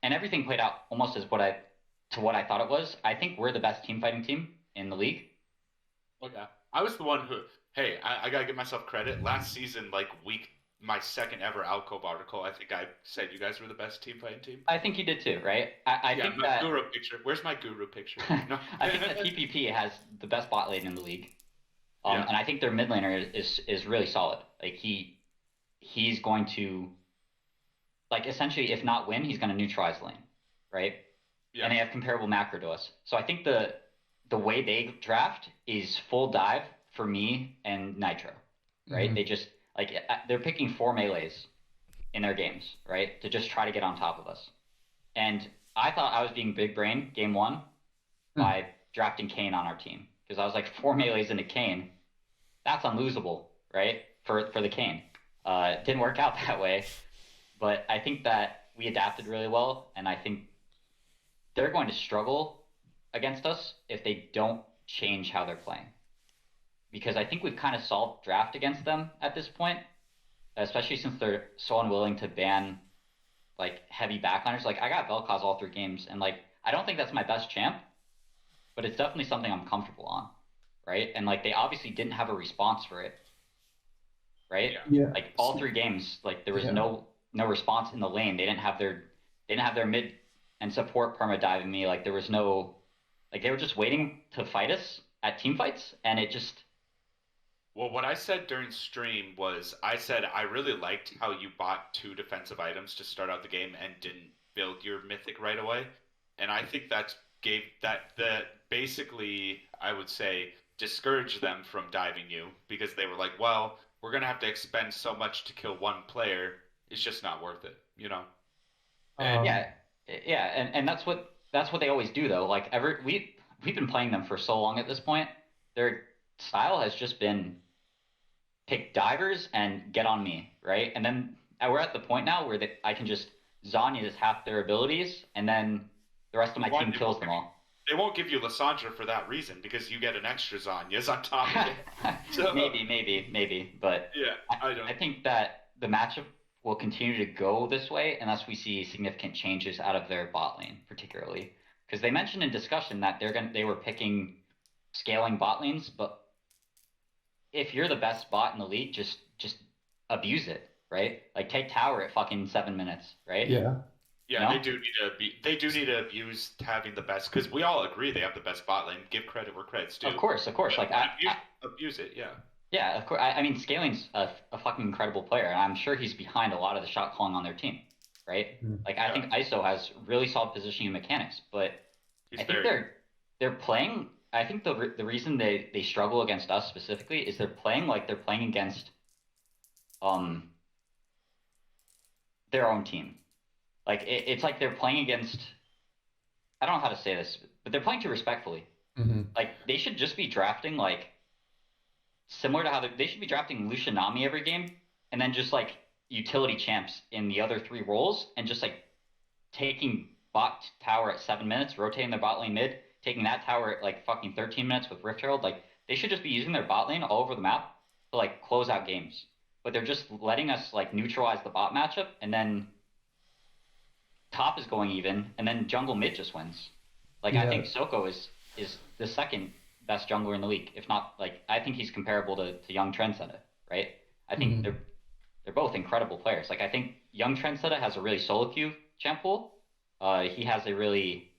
everything played out almost as what I thought it was. I think we're the best team fighting team in the league. Okay. I was the one who. Hey, I gotta give myself credit. Last season, like my second ever Alcove article, I think I said you guys were the best team fighting team. I think you did too, right? I Yeah, think my that guru picture. Where's my guru picture? No. I think that TPP has the best bot lane in the league, Yeah. and I think their mid laner is really solid. Like he's going to like essentially, if not win, he's going to neutralize the lane, right? Yeah. And they have comparable macro to us. So I think the way they draft is full dive for me and Nitro, right? Mhm. They just like they're picking 4 melees in their games, right, to just try to get on top of us. And I thought I was being big brain game one by drafting Kane on our team because I was like 4 melees into Kane, that's unlosable, right? For the Kane, it didn't work out that way, but I think that we adapted really well, and I think they're going to struggle against us if they don't change how they're playing. Because I think we've kind of solved draft against them at this point, especially since they're so unwilling to ban like heavy backliners. Like I got Vel'Koz all 3 games, and like I don't think that's my best champ, but it's definitely something I'm comfortable on, right? And like they obviously didn't have a response for it, right? Yeah. Like all 3 games, like there was no response in the lane. They didn't have their mid and support perma diving me. Like there was no, like they were just waiting to fight us at team fights, and it just. Well, what I said during stream was I said I really liked how you bought 2 defensive items to start out the game and didn't build your mythic right away. And I think that gave that basically I would say discouraged them from diving you because they were like, well, we're gonna have to expend so much to kill one player. It's just not worth it, you know? And And that's what they always do though. Like we've been playing them for so long at this point. Their style has just been pick divers and get on me, right? And then we're at the point now where I can just Zhonya's half their abilities, and then the rest of my team kills them all. They won't give you Lissandra for that reason because you get an extra Zhonya's on top of it. So, maybe, but yeah, I think that the matchup will continue to go this way unless we see significant changes out of their bot lane, particularly because they mentioned in discussion that they were picking scaling bot lanes, but if you're the best bot in the league, just abuse it, right? Like take tower at fucking 7 minutes, right? Yeah. Yeah, no? They do need to abuse having the best because we all agree they have the best bot lane. Give credit where credit's due. Of course. Like abuse it, yeah. Yeah, of course. I mean, Scaling's a fucking incredible player, and I'm sure he's behind a lot of the shot calling on their team, right? Mm. Like I think ISO has really solid positioning and mechanics, but I think they're playing. I think the reason they struggle against us specifically is they're playing like they're playing against their own team. Like it's like they're playing against. I don't know how to say this, but they're playing too respectfully. Mm-hmm. Like they should just be drafting like similar to how they should be drafting Lucianami every game, and then just like utility champs in the other 3 roles, and just like taking bot tower at 7 minutes, rotating their bot lane mid, taking that tower at like fucking 13 minutes with Rift Herald. Like they should just be using their bot lane all over the map to like close out games, but they're just letting us like neutralize the bot matchup, and then top is going even, and then jungle mid just wins. Like I think Soko is the second best jungler in the league, if not like I think he's comparable to young Trendsetter, right? I think they're both incredible players. Like I think young Trendsetter has a really solo queue champ pool. He has a really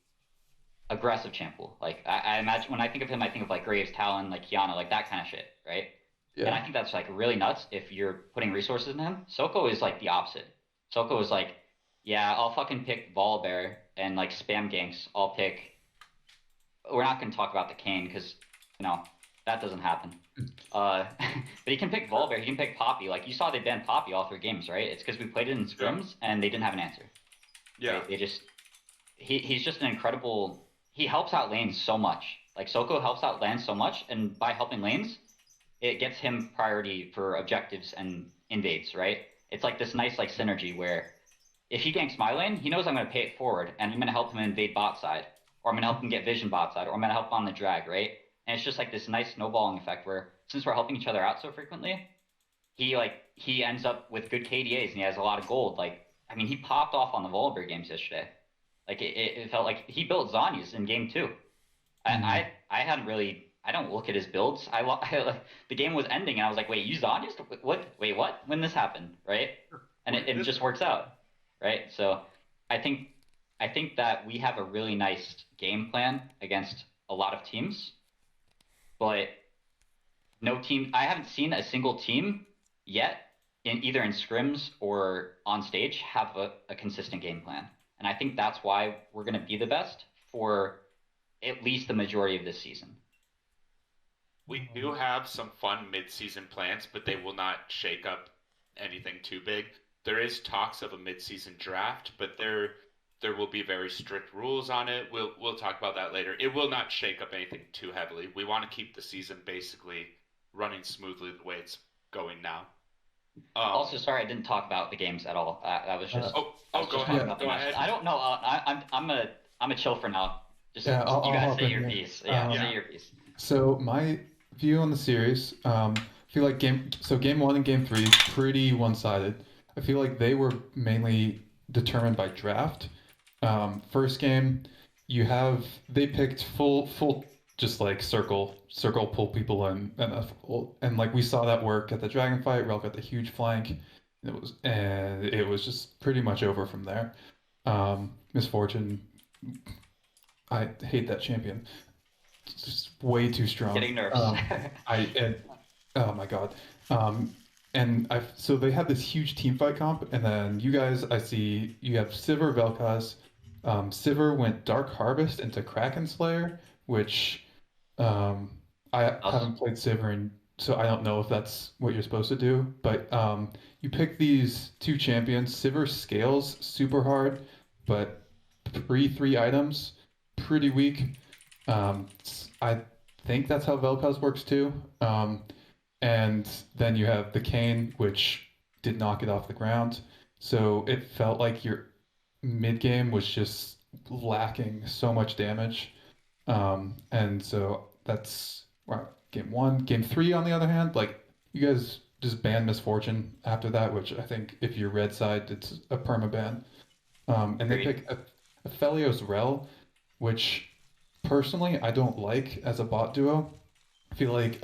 aggressive champ pool. Like I imagine when I think of him, I think of like Graves, Talon, like Kiana, like that kind of shit, right? Yeah. And I think that's like really nuts if you're putting resources in him. Soko is like the opposite. Soko is like, yeah, I'll fucking pick Volibear and like spam ganks. We're not going to talk about the Kayn because, you know, that doesn't happen. But he can pick Volibear, he can pick Poppy. Like you saw they banned Poppy all 3 games, right? It's because we played it in scrims and they didn't have an answer. Yeah. Right? He's just an incredible. He helps out lanes so much. Like Soko helps out lanes so much, and by helping lanes, it gets him priority for objectives and invades, right? It's like this nice like synergy where if he ganks my lane, he knows I'm going to pay it forward, and I'm going to help him invade bot side, or I'm going to help him get vision bot side, or I'm going to help on the drag, right? And it's just like this nice snowballing effect where since we're helping each other out so frequently, he ends up with good KDAs and he has a lot of gold. Like I mean, he popped off on the Volibear games yesterday. Like it felt like he built Zhonya's in game 2. And I hadn't really. I don't look at his builds. The game was ending, and I was like, "Wait, you Zhonya's? What? Wait, what? When this happened, right?" And it just works out, right? So, I think that we have a really nice game plan against a lot of teams, but no team. I haven't seen a single team yet, either in scrims or on stage, have a consistent game plan, and I think that's why we're going to be the best for at least the majority of this season. We do have some fun mid-season plans, but they will not shake up anything too big. There is talks of a mid-season draft, but there will be very strict rules on it. We'll talk about that later. It will not shake up anything too heavily. We want to keep the season basically running smoothly the way it's going now. Also, sorry I didn't talk about the games at all. I was just. Go ahead. Go ahead. I don't know. I'm a chill for now. Just you guys say your piece. Say your piece. So my view on the series, I feel like game 1 and game 3 pretty one-sided. I feel like they were mainly determined by draft. First game, they picked full just like circle pull people in, and like we saw that work at the dragon fight. Rel got the huge flank. It was just pretty much over from there. Misfortune, I hate that champion. It's just way too strong. Getting nerfs. Oh my God. And so they had this huge team fight comp, and then you guys, I see you have Sivir Vel'Koz. Sivir went Dark Harvest into Kraken Slayer, which I haven't played Sivir, so I don't know if that's what you're supposed to do. But you pick these two champions. Sivir scales super hard, but three items, pretty weak. I think that's how Vel'Koz works too. And then you have the Kayn, which did not get off the ground. So it felt like your mid game was just lacking so much damage. And so that's game one. Game three, on the other hand, like you guys just banned Misfortune after that, which I think if you're red side, it's a permaban. And they pick Aphelios Rel, which personally I don't like as a bot duo. I feel like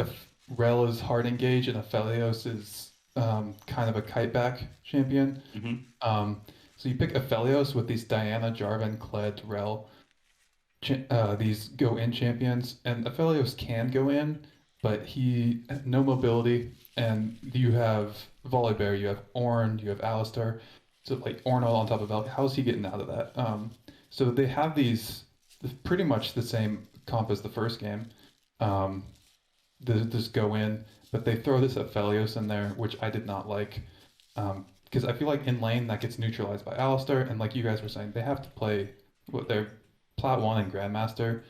Rel is hard engage and Aphelios is kind of a kite back champion. So you pick Aphelios with these Diana, Jarvan, Kled, Rel, these go in champions, and Aphelios can go in, but he no mobility, and you have Volibear, you have Ornn, you have Alistar, so like Ornn all on top of Val. How's he getting out of that? So they have these pretty much the same comp as the first game. Just go in, but they throw this Aphelios in there, which I did not like. Because I feel like in lane that gets neutralized by Alistar, and like you guys were saying, they have to play what they're Plat 1 and Grandmaster.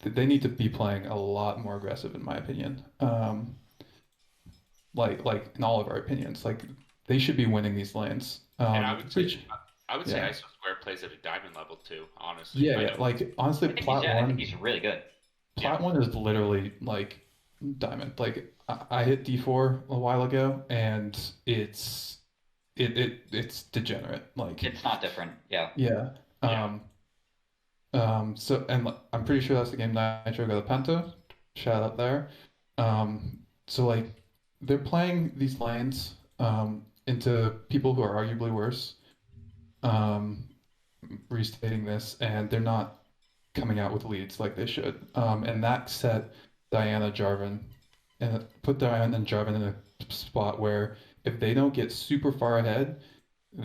They need to be playing a lot more aggressive, in my opinion. Like in all of our opinions, like they should be winning these lanes. And I would say yeah. ISO Square plays at a diamond level too, honestly. Yeah. Like honestly, Plat I 1, think he's really good. Plat 1 is literally like diamond. Like I hit D4 a while ago, and it's degenerate. Like It's not different. Yeah. yeah. So and I'm pretty sure that's the game Nitro got a Penta. Shout out there. So like they're playing these lanes into people who are arguably worse. Restating this, and they're not coming out with leads like they should. And that set Diana, Jarvan, and put Diana and Jarvan in a spot where if they don't get super far ahead,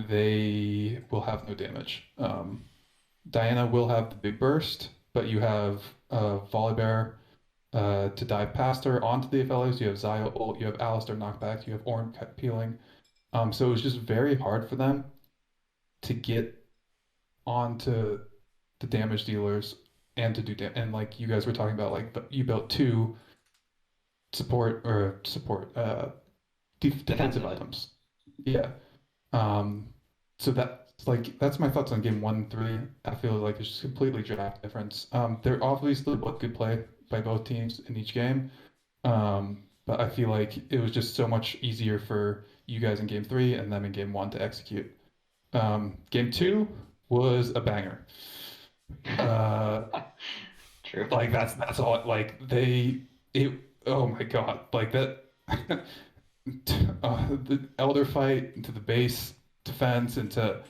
they will have no damage. Diana will have the big burst, but you have Volibear to dive past her onto the Aphelios. You have Xayah ult, you have Alistar knockback, you have Ornn peeling. So it was just very hard for them to get onto the damage dealers and to do and like you guys were talking about, like you built two defensive items. Yeah. So that's my thoughts on game 1-3. I feel like it's just completely draft difference. They're obviously both good play by both teams in each game. But I feel like it was just so much easier for you guys in game 3 and them in game 1 to execute. Game 2 was a banger. True. Like that's all. Like oh my God, like that. The Elder fight into the base defense into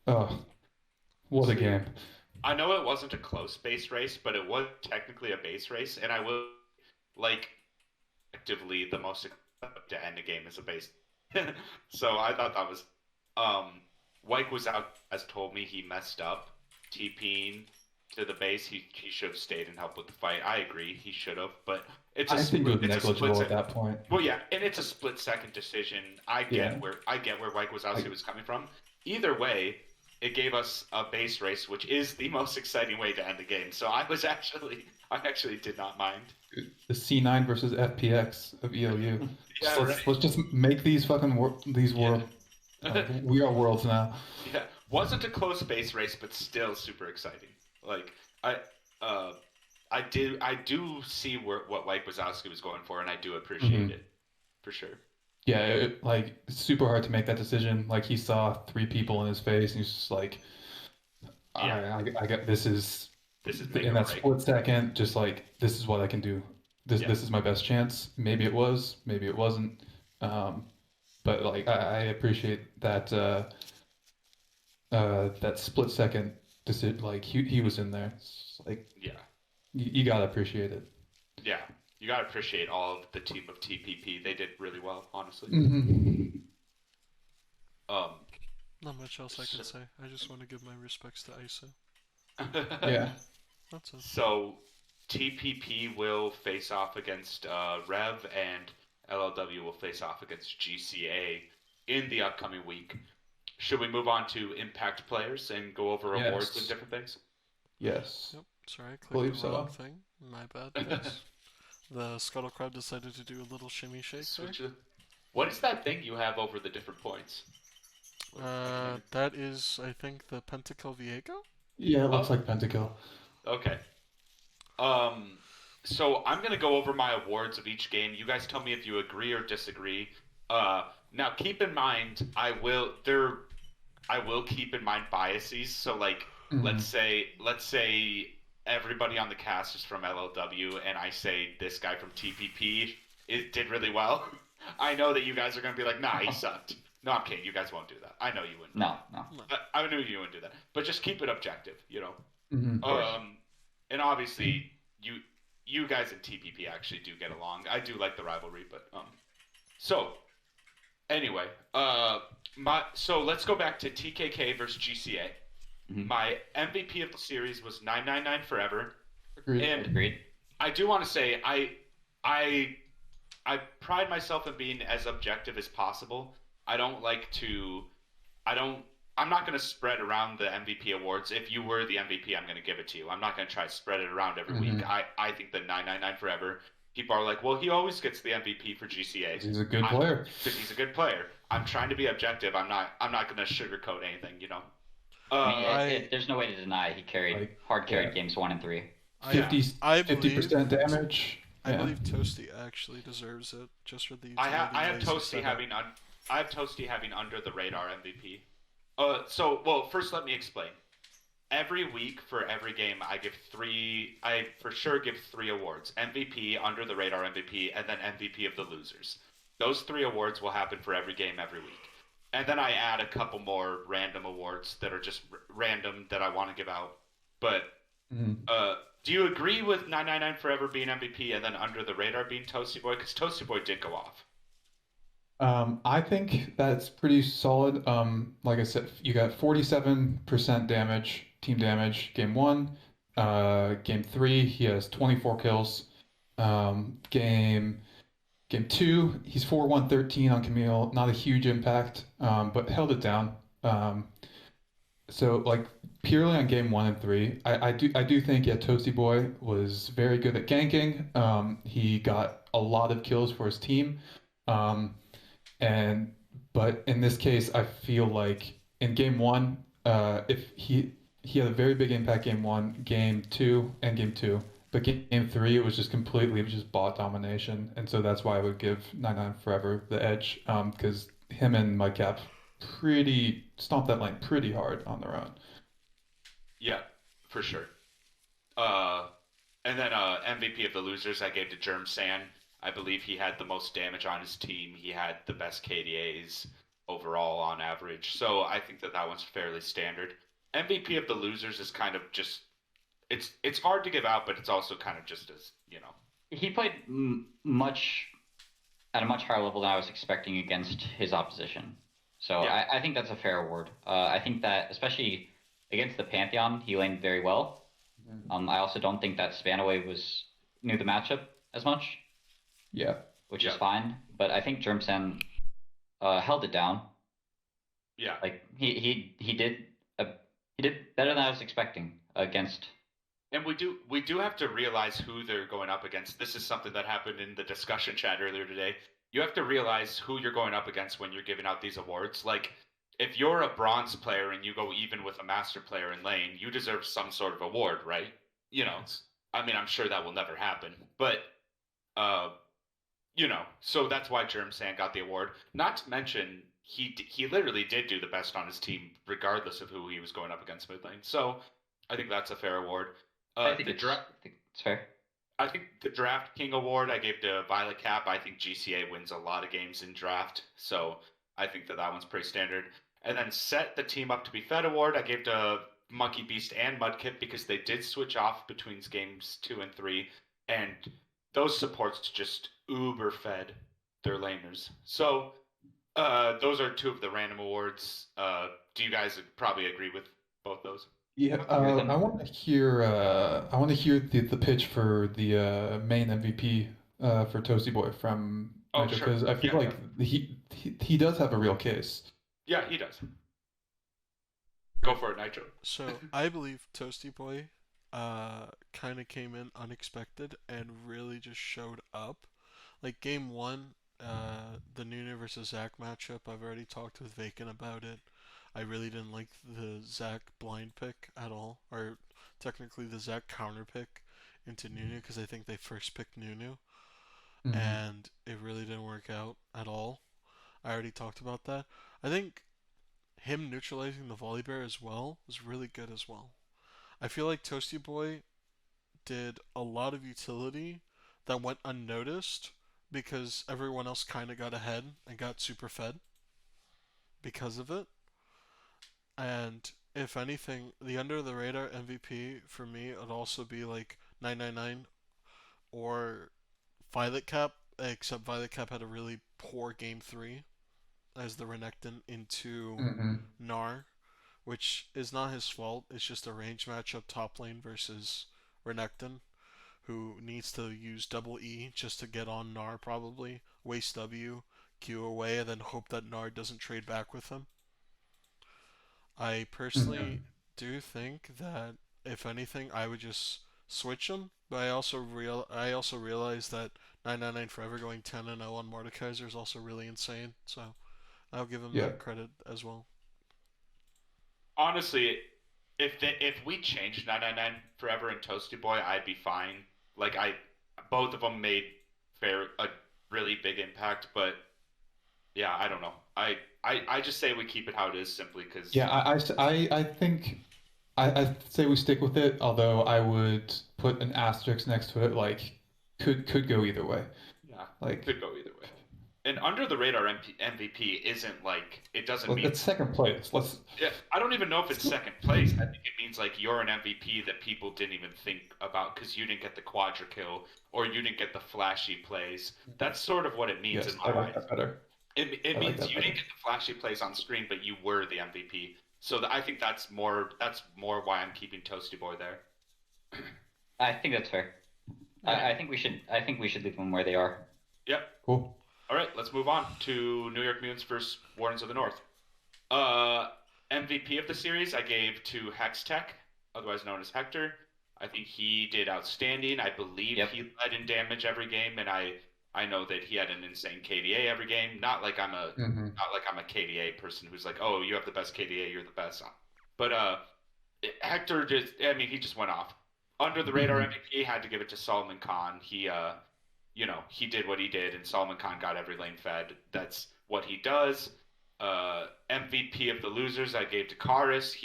what a game. I know it wasn't a close base race, but it was technically a base race, and I will like actively the most to end a game is a base. So I thought that was Wyke was out, as told me he messed up TPing to the base. He should have stayed and helped with the fight. I agree, he should have, but I think it was negligible at that point. Well, yeah, and it's a split-second decision. I get where Wyke was coming from. Either way, it gave us a base race, which is the most exciting way to end the game. So I actually did not mind. The C9 versus FPX of ELU. Yeah, let's just make these fucking these worlds. We are worlds now. Yeah, wasn't a close base race, but still super exciting. Like I do see what Wyke Wazowski was going for, and I do appreciate it for sure. Yeah, like it's super hard to make that decision. Like he saw three people in his face, and he's just like, "All Yeah, right, I got this is this is make in or that break. split second, just like this is what I can do. This Yeah, this is my best chance. Maybe it was, maybe it wasn't. Um, but like I appreciate that that split second decision. Like he was in there. It's like yeah, you gotta appreciate it. yeah. You gotta appreciate all of the team of TPP. They did really well, honestly. Hmm. Um, Not much else I can so, say. I just want to give my respects to ISO. Yeah. That's it. so TPP will face off against Rev, and LLW will face off against GCA in the upcoming week. Should we move on to impact players and go over awards and Yes. different things? Yes. Yep. Sorry, I clicked Believe the wrong so. thing. My bad, guys. The Scuttle crowd decided to do a little shimmy shake there. Switch it. What is that thing you have over the different points? That is, I think, the Pentakill Viego? Yeah, it looks Oh, like Pentakill. okay. Um, so I'm gonna go over my awards of each game. You guys tell me if you agree or disagree. Now keep in mind, I will keep in mind biases. So like, Hmm. let's say everybody on the cast is from LLW, and I say this guy from TPP did really well. I know that you guys are gonna be like, nah, he sucked. No, I'm kidding. You guys won't do that. I know you wouldn't do No, that. no, No. I knew you wouldn't do that. But just keep it objective, you know. Hmm. of course. And obviously you you guys in TPP actually do get along. I do like the rivalry, but so anyway, so let's go back to TKK versus GCA. Hmm. My MVP of the series was 999 Forever, Agreed. and Agreed. I do want to say I I pride myself in being as objective as possible. I don't like to I don't. I'm not going to spread around the MVP awards. If you were the MVP, I'm going to give it to you. I'm not going to try to spread it around every week. Hmm. I think the 999 Forever. People are like, well, he always gets the MVP for GCA. He's a good I'm player. because he's a good player. I'm trying to be objective. I'm not going to sugarcoat anything. You know. I mean, I there's no way to deny he carried Like, hard yeah, carried games 1 and 3. Yeah. 50, I 50% believe damage. I Yeah. believe Toasty actually deserves it just for the I utility have laser Toasty setup. I have Toasty having under the radar MVP. Well, first let me explain. Every week for every game, I for sure give three awards: MVP, under the radar MVP, and then MVP of the losers. Those three awards will happen for every game every week, and then I add a couple more random awards that are just random that I want to give out. But Mhm. do you agree with 999 Forever being MVP and then under the radar being Toasty Boy? Because Toasty Boy did go off. I think that's pretty solid. Like I said, you got 47% damage, team damage, game one. Game three, he has 24 kills. Game two, he's 4-1-13 on Camille. Not a huge impact, but held it down. So like purely on game one and three, I do think yeah, Toasty Boy was very good at ganking. He got a lot of kills for his team. Um, and but in this case, I feel like in game one, if he had a very big impact game one, game two, and game two. But game three, it was just bot domination, and so that's why I would give 99 Forever the edge, because him and Mudcap pretty stomped that lane pretty hard on their own. Yeah, for sure. Uh, and then MVP of the losers I gave to Germ San. I believe he had the most damage on his team. He had the best KDAs overall on average. So I think that that one's fairly standard. MVP of the losers is kind of just it's hard to give out, but it's also kind of just as you know. He played much at a much higher level than I was expecting against his opposition. So Yeah, I think that's a fair award. I think that especially against the Pantheon, he laned very well. I also don't think that Spanaway knew the matchup as much, Yeah. which is yeah, fine. But I think Germsen held it down. yeah. Like he did better than I was expecting against. And we do have to realize who they're going up against. This is something that happened in the discussion chat earlier today. You have to realize who you're going up against when you're giving out these awards. Like if you're a bronze player and you go even with a master player in lane, you deserve some sort of award, right? You know, Yes. I mean, I'm sure that will never happen, but uh, so that's why Germ Sand got the award. Not to mention, he literally did do the best on his team, regardless of who he was going up against mid lane. So I think that's a fair award. I think The it's fair. I think the Draft King award I gave to Violet Cap. I think GCA wins a lot of games in draft, so I think that one's pretty standard. And then Set the Team Up to Be Fed award I gave to Monkey Beast and Mudkip because they did switch off between games 2 and 3, and those supports just uber fed their laners. So those are two of the random awards. Do you guys probably agree with both those? Yeah, I want to hear the pitch for the main MVP for Toasty Boy from Oh, Nitro, sure. because I feel Yeah, like he does have a real case. Yeah, he does. Go for it, Nitro. So I believe Toasty Boy kind of came in unexpected and really just showed up. Like game one, the Nunu versus Zac matchup, I've already talked with Vacant about it. I really didn't like the Zac blind pick at all, or technically the Zac counter pick into Nunu because I think they first picked Nunu, Mhm. and it really didn't work out at all. I already talked about that. I think him neutralizing the Volibear as well was really good as well. I feel like Toasty Boy did a lot of utility that went unnoticed because everyone else kind of got ahead and got super fed because of it. And if anything, the under the radar MVP for me would also be like 999 or Violet Cap, except Violet Cap had a really poor game 3 as the Renekton into Mhm. Gnar, which is not his fault. It's just a range matchup top lane versus Renekton, who needs to use double E just to get on Gnar probably, waste W, Q away, and then hope that Gnar doesn't trade back with him. I personally Mhm. do think that if anything, I would just switch him. But I also realize that 999 Forever going 10-0 on Mordekaiser is also really insane. So I'll give him Yeah. that credit as well. Honestly, if we changed 999 Forever and Toasty Boy, I'd be fine. Like both of them made a really big impact, but yeah, I don't know. I just say we keep it how it is simply because Yeah, I think I say we stick with it, although I would put an asterisk next to it, like could go either way. yeah, Like, could go either way. And under the radar MVP isn't like it doesn't well, mean it's second place. yeah, I don't even know if it's second place. I think it means like you're an MVP that people didn't even think about because you didn't get the quadra kill or you didn't get the flashy plays. That's sort of what it means Yes, in I my like eyes. that better. It I like means that you better. didn't get the flashy plays on screen, but you were the MVP. So I think that's more why I'm keeping Toasty Boy there. I think that's fair. I think we should. I think we should leave them where they are. Yep. Cool. All right, let's move on to New York Mutants versus Wardens of the North. Uh, MVP of the series I gave to Hextech, otherwise known as Hector. I think he did outstanding. I believe Yep. he led in damage every game, and I know that he had an insane KDA every game. Hmm. Not like I'm a KDA person who's like, oh, you have the best KDA, you're the best. But Hector he just went off. Under the radar Hmm. MVP had to give it to Solomon Khan. He did what he did, and Solomon Khan got every lane fed. That's what he does. MVP of the losers, I gave to Karis.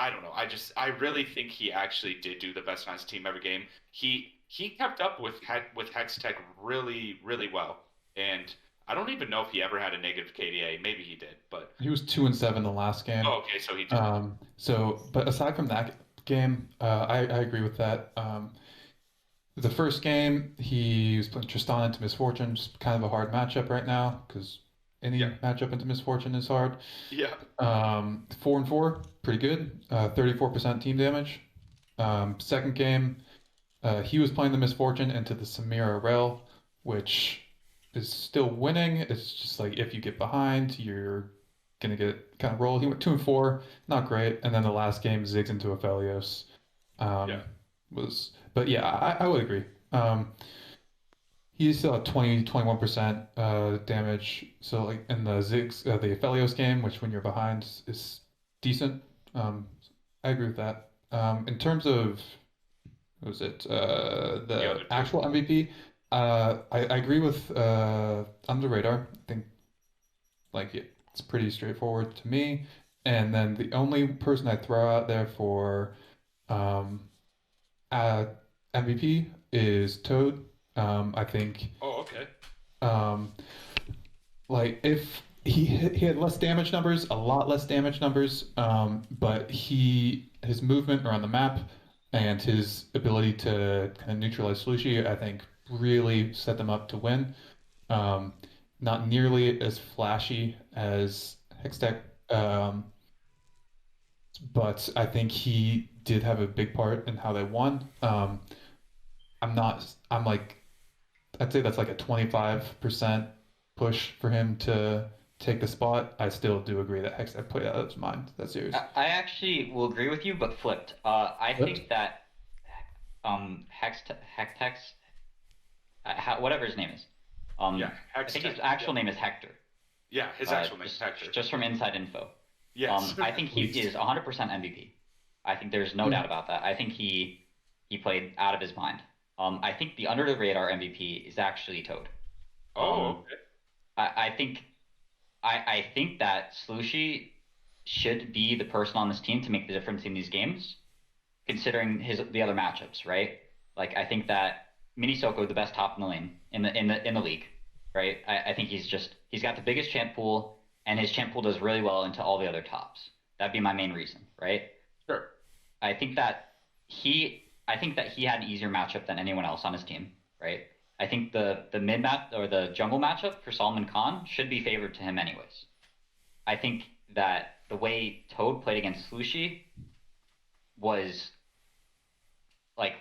I don't know. I really think he actually did do the best on his team every game. He kept up with Hextech really really well, and I don't even know if he ever had a negative KDA. Maybe he did, but He was 2-7 the last game. oh, okay, so he did. But aside from that game, I agree with that. The first game, he was putting Tristan into Misfortune, just kind of a hard matchup right now because any Yeah, matchup into Misfortune is hard. yeah, 4-4, pretty good. 34% team damage. Second game, he was playing the Misfortune into the Samira Rel, which is still winning. It's just like if you get behind, you're gonna get kind of rolled. He went 2-4, not great. And then the last game, Ziggs into Aphelios. yeah. Um, but yeah, I would agree. He's still at 21% damage. So like in the Ziggs, the Aphelios game, which when you're behind is decent. Um, I agree with that. In terms of what was it The the other two. actual MVP? I agree with Under the Radar. I think it's pretty straightforward to me. And then the only person I throw out there for um, uh, MVP is Toad. I think Oh, okay. um, if he had less damage numbers, a lot less damage numbers, but his movement around the map and his ability to kind of neutralize Slushy, I think, really set them up to win. Um, Not nearly as flashy as Hextech, but I think he did have a big part in how they won. I'm not. I'm like. I'd say that's like a 25% push for him to take the spot. I still do agree that Hextech played out of his mind that series. I actually will agree with you, but flipped. I Flipped? think that Hectex, whatever his name is, Yeah, I think Hextech. his Yeah, actual name is Hector. yeah. His actual name's Hector. Just from inside info. Yes, I think at he least. is 100% MVP. I think there's no Yeah. doubt about that. I think he played out of his mind. I think the under the radar MVP is actually Toad. Oh, Um, okay. I think I think that Slushy should be the person on this team to make the difference in these games, considering the other matchups, right? Like I think that Mini Soko the best top in the lane in the league, right? I think he's got the biggest champ pool, and his champ pool does really well into all the other tops. That'd be my main reason, right? Sure. I think that I think that he had an easier matchup than anyone else on his team, right? I think the mid map or the jungle matchup for Solomon Khan should be favored to him anyways. I think that the way Toad played against Slushy was like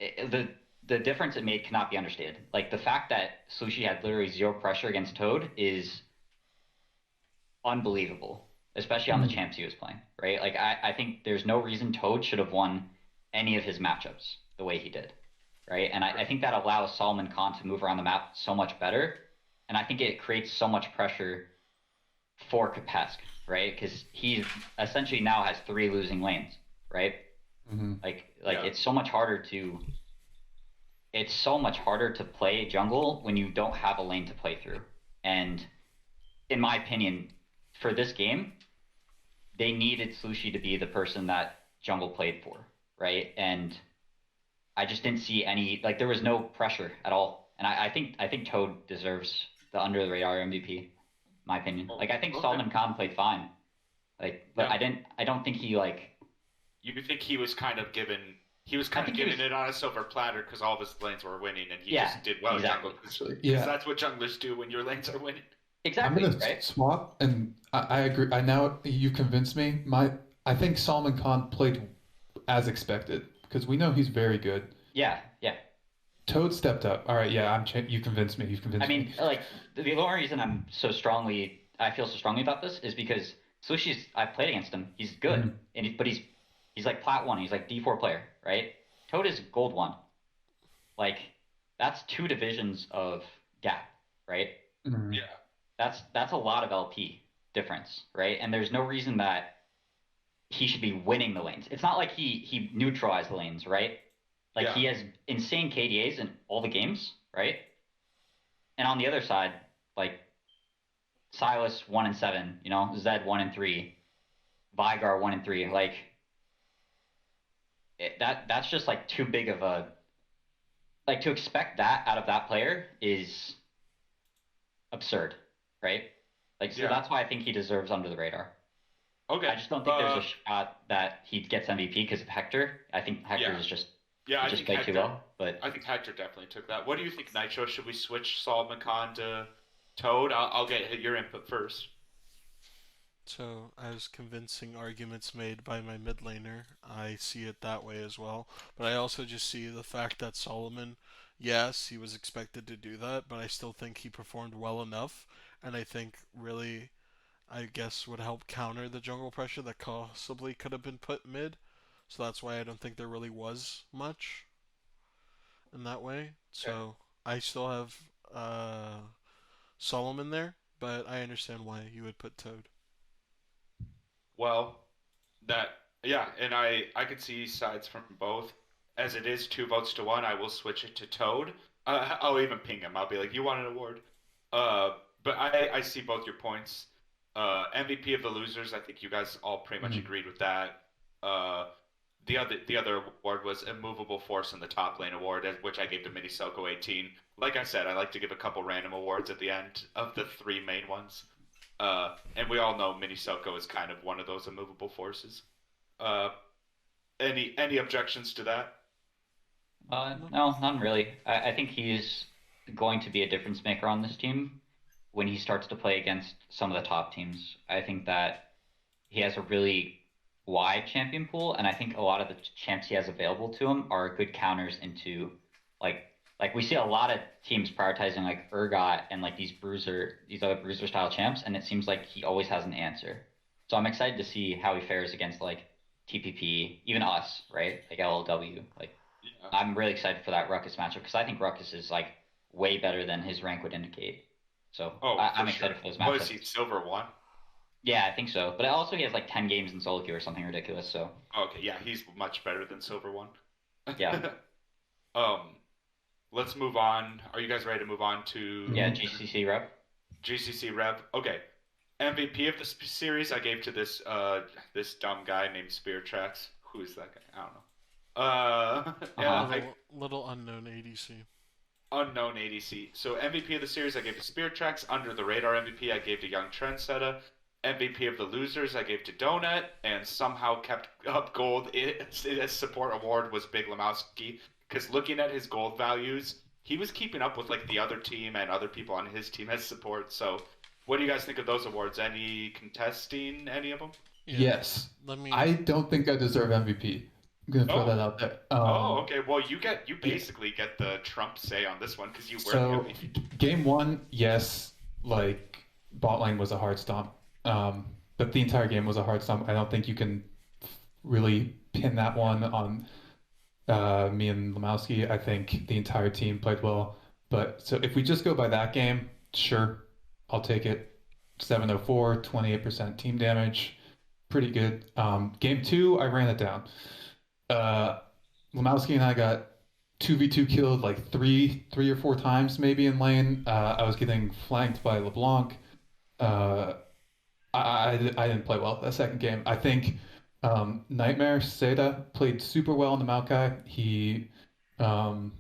the difference it made cannot be understated. Like the fact that Slushy had literally zero pressure against Toad is unbelievable, especially on the Mm. champs he was playing, right? Like I think there's no reason Toad should have won any of his matchups the way he did, right? And I think that allows Solomon Khan to move around the map so much better, and I think it creates so much pressure for Kapesk, right? Because he essentially now has three losing lanes, right? Hmm. Like Yeah. it's so much harder to play jungle when you don't have a lane to play through. And in my opinion, for this game, they needed Slushy to be the person that jungle played for, right? And I just didn't see any like there was no pressure at all. And I think Toad deserves the under the radar MVP, my opinion. Oh, Like I think okay. Solomon Khan played fine. Like, but Yeah. I don't think he like. You think he was kind of given he was I kind of think he was. given it on a silver platter because all of his lanes were winning, and he Yeah, just did well in jungle exactly, because Actually, yeah, that's what junglers do when your lanes are winning. I'm exactly, gonna right? swap, and I agree. I now you convinced me. I think Salman Khan played as expected because we know he's very good. Yeah, yeah. Toad stepped up. All right, yeah, you convinced me. You've I convinced me. mean, like the only reason I feel so strongly about this is because Sushi's I've played against him. He's good, Mhm. but he's like plat one. He's like D4 player, right? Toad is gold one. Like that's two divisions of gap, right? Mhm. Yeah. That's a lot of LP difference, right? And there's no reason that he should be winning the lanes. It's not like he neutralized the lanes, right? Like Yeah. he has insane KDAs in all the games, right? And on the other side, like Silas 1 and 7, Zed 1 and 3, Vigar 1 and 3. Like that's just like too big of a like to expect that out of that player is absurd, right? Like so Yeah. that's why I think he deserves under the radar. Okay. I just don't think there's a shot that he gets MVP because of Hector. I think Hector Yeah. is just Yeah, he I just think played too Hector. well. But I think Hector definitely took that. What do you think, Nitro? Should we switch Solomon Khan to Toad? I'll get your input first. So, as convincing arguments made by my mid laner, I see it that way as well. But I also just see the fact that Solomon, yes, he was expected to do that, but I still think he performed well enough, and I think really, I guess, would help counter the jungle pressure that possibly could have been put mid. So that's why I don't think there really was much in that way. Okay. So I still have Solomon there, but I understand why you would put Toad. Well, that yeah, and I could see sides from both. as it is 2 votes to 1, I will switch it to Toad. I'll even ping him. I'll be like, "You want an award?" Uh, but I see both your points. MVP of the losers. I think you guys all pretty much Mhm. agreed with that. Uh, the other award was Immovable Force in the Top Lane award, which I gave to Minisoko 18. Like I said, I like to give a couple random awards at the end of the three main ones. And we all know Minisoko is kind of one of those immovable forces. Uh, any objections to that? No, none really. I think he's going to be a difference maker on this team when he starts to play against some of the top teams. I think that he has a really wide champion pool, and I think a lot of the champs he has available to him are good counters into like like we see a lot of teams prioritizing like Urgot and like these other bruiser style champs, and it seems like he always has an answer. So I'm excited to see how he fares against like TPP, even us, right? Like LLW. Like Yeah. I'm really excited for that Ruckus matchup because I think Ruckus is like way better than his rank would indicate. So Oh, for I'm sure. excited for those Was matchups. he silver one? Yeah, I think so. But also he has like 10 games in solo queue or something ridiculous. So Okay, yeah, he's much better than silver one. yeah, um, let's move on. Are you guys ready to move on to yeah, Mhm. GCC rep. GCC Rev? Okay. MVP of the series I gave to this dumb guy named SpiritTracks. Who is that guy? I don't know. Uh Yeah, huh. Little unknown ADC. unknown ADC. So MVP of the series I gave to SpiritTracks. Under the radar MVP I gave to Young Trendsetter. MVP of the losers I gave to Donut, and somehow kept up gold. His support award was Big Lemowski, because looking at his gold values, he was keeping up with like the other team and other people on his team as support. So, what do you guys think of those awards? Any contesting any of them? Yeah. Yes. Let me. I don't think I deserve MVP. I'm gonna throw Oh, that out there. okay. Well, you Yeah. basically get the Trump say on this one because you were the So MVP. game one, yes, like bot lane was a hard stomp. But the entire game was a hard stomp. I don't think you can really pin that one on me and Lemowski. I think the entire team played well. But so if we just go by that game, sure, I'll take it. 704, 28% team damage. Pretty good. Game two, I ran it down. Uh, Lemowski and I got 2v2 killed like three or four times maybe in lane. I was getting flanked by LeBlanc. Uh, I didn't play well that second game. I think Nightmare Seda played super well in the Maokai. He um,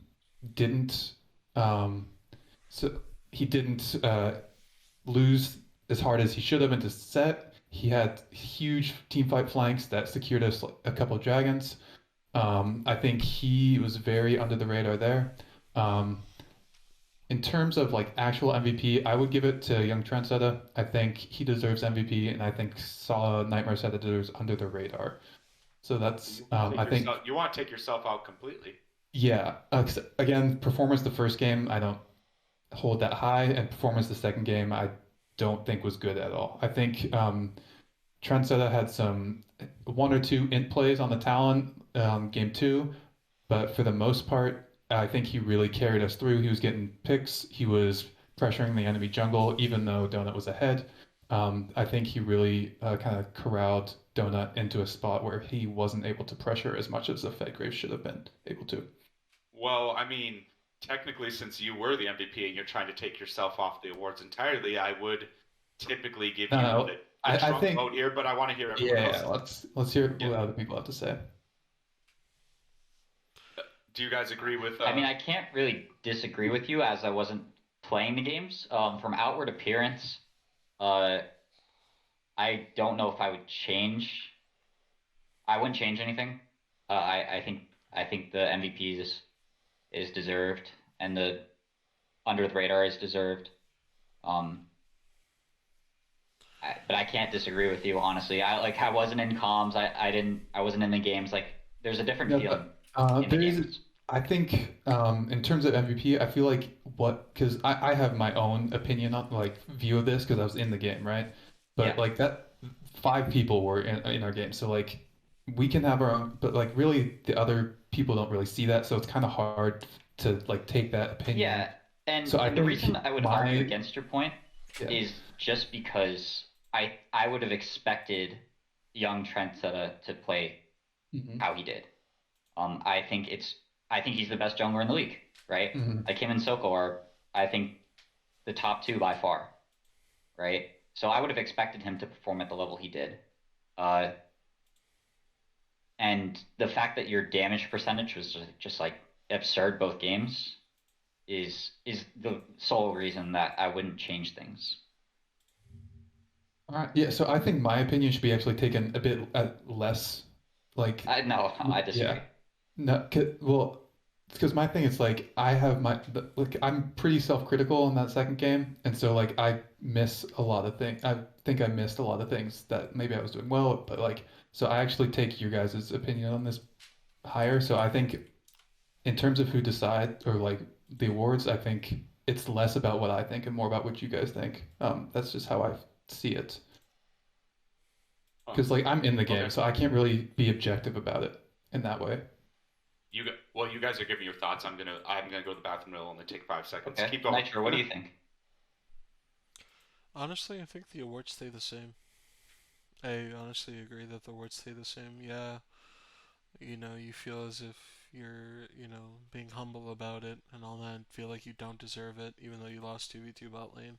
didn't um, so he didn't lose as hard as he should have in this set. He had huge team fight flanks that secured us like, a couple of dragons. I think he was very under the radar there. Um, in terms of like actual MVP, I would give it to Young Trendsetter. I think he deserves MVP, and I think Saw Nightmare Seta deserves under the radar. So that's I think You want to take yourself out completely. yeah. 'Cause again, performance the first game I don't hold that high, and performance the second game I don't think was good at all. I think Trendsetter had some one or two int plays on the Talon game two, but for the most part, I think he really carried us through. He was getting picks. He was pressuring the enemy jungle, even though Donut was ahead. I think he really kind of corralled Donut into a spot where he wasn't able to pressure as much as the Fedgrave should have been able to. Well, I mean, technically, since you were the MVP and you're trying to take yourself off the awards entirely, I would typically give No, you no, the I Trump think vote here, but I want to hear everyone yeah. else. Let's hear Yeah. what other people have to say. Do you guys agree with? I mean, I can't really disagree with you as I wasn't playing the games. From outward appearance, uh, I don't know if I would change. I wouldn't change anything. I think the MVP is deserved, and the under the radar is deserved. Um, but I can't disagree with you honestly. I wasn't in comms. I wasn't in the games. Like there's a different No, feeling but in the there is. games. I think in terms of MVP, I feel like because I have my own opinion on like view of this because I was in the game, right? But Yeah. like that, five people were in our game, so like we can have our own, but like really the other people don't really see that, so it's kind of hard to like take that opinion. Yeah, and So I and the think reason I would my argue against your point yeah. is just because I would have expected young Trent to play Mhm. how he did. I think he's the best jungler in the league, right? Mhm. Like him and Soko are, I think, the top two by far, right? So I would have expected him to perform at the level he did. And the fact that your damage percentage was just like absurd both games is the sole reason that I wouldn't change things. All right. Yeah. So I think my opinion should be actually taken a bit less, like, No, I disagree. yeah. No. Well, it's because my thing is like I have like I'm pretty self-critical in that second game, and so like I miss a lot of things. I think I missed a lot of things that maybe I was doing well, but like so I actually take your guys' opinion on this higher. So I think in terms of who decide or like the awards, I think it's less about what I think and more about what you guys think. That's just how I see it. Oh, Because like I'm in the game, okay. so I can't really be objective about it in that way. Well, you guys are giving your thoughts. I'm gonna go to the bathroom. It'll only take 5 seconds. Okay, Keep going. Nitro, what do you think? Honestly, I think the awards stay the same. I honestly agree that the awards stay the same. Yeah, you feel as if you're, being humble about it and all that, and feel like you don't deserve it, even though you lost 2v2 bot lane.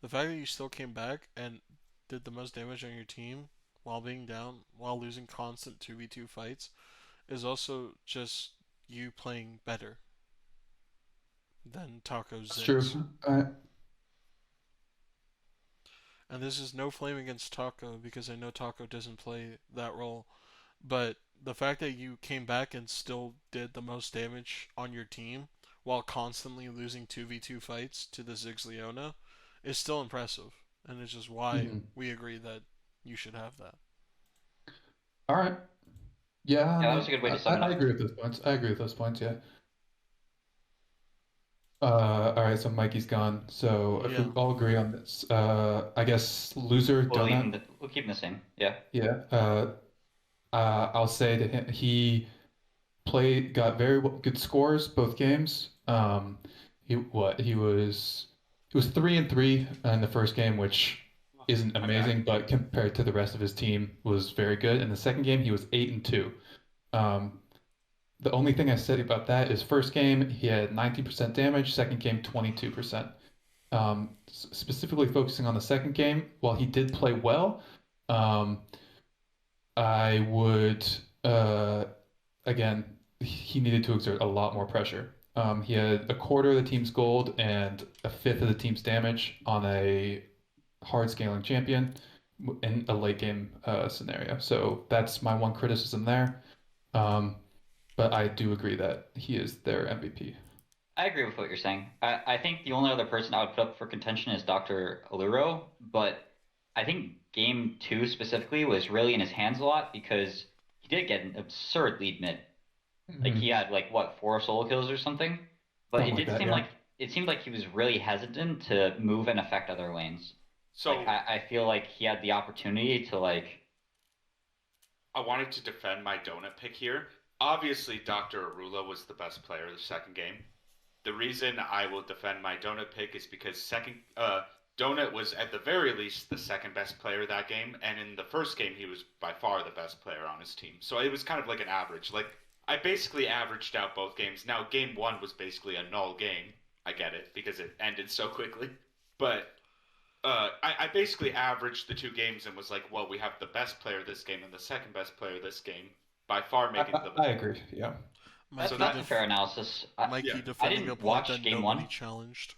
The fact that you still came back and did the most damage on your team while being down, while losing constant 2v2 fights, is also just you playing better than Taco That's true. Ziggs. And this is no flame against Taco because I know Taco doesn't play that role. But the fact that you came back and still did the most damage on your team while constantly losing 2v2 fights to the Ziggs Leona is still impressive. And it's just why Mhm. we agree that you should have that. All right. Yeah, I Yeah, that mean, was a good way to sum it I up. agree with those points. I agree with those points. Yeah. All right. So Mikey's gone. So if we Yeah. all agree on this, I guess loser donut. We'll keep him the same. Yeah. Yeah. I'll say to him, he got very good scores both games. He was 3-3 in the first game, which isn't My bad. amazing, but compared to the rest of his team, was very good. In the second game, he was 8-2. Um, the only thing I said about that is first game he had 19% damage, second game 22%. Specifically focusing on the second game, while he did play well, um, I would again, he needed to exert a lot more pressure. He had a quarter of the team's gold and a fifth of the team's damage on a hard scaling champion in a late game scenario. So that's my one criticism there. But I do agree that he is their MVP. I agree with what you're saying. I think the only other person I would put up for contention is Dr. Aluro, but I think game two specifically was really in his hands a lot because he did get an absurd lead mid. Like he had like what, 4 solo kills or something? But Something it like did that, seem yeah. like it seemed like he was really hesitant to move and affect other lanes. So Like I feel like he had the opportunity to like I wanted to defend my donut pick here. Obviously, Dr. Arula was the best player of the second game. The reason I will defend my donut pick is because Donut was at the very least the second best player that game, and in the first game he was by far the best player on his team. So it was kind of like an average. Like I basically averaged out both games. Now game one was basically a null game. I get it because it ended so quickly, but I basically averaged the two games and was like, well, we have the best player this game and the second best player this game, by far I, making I, the. I agree. Yeah. that's So that's that a fair analysis. Mikey yeah. defending didn't a point watch that game nobody one. challenged.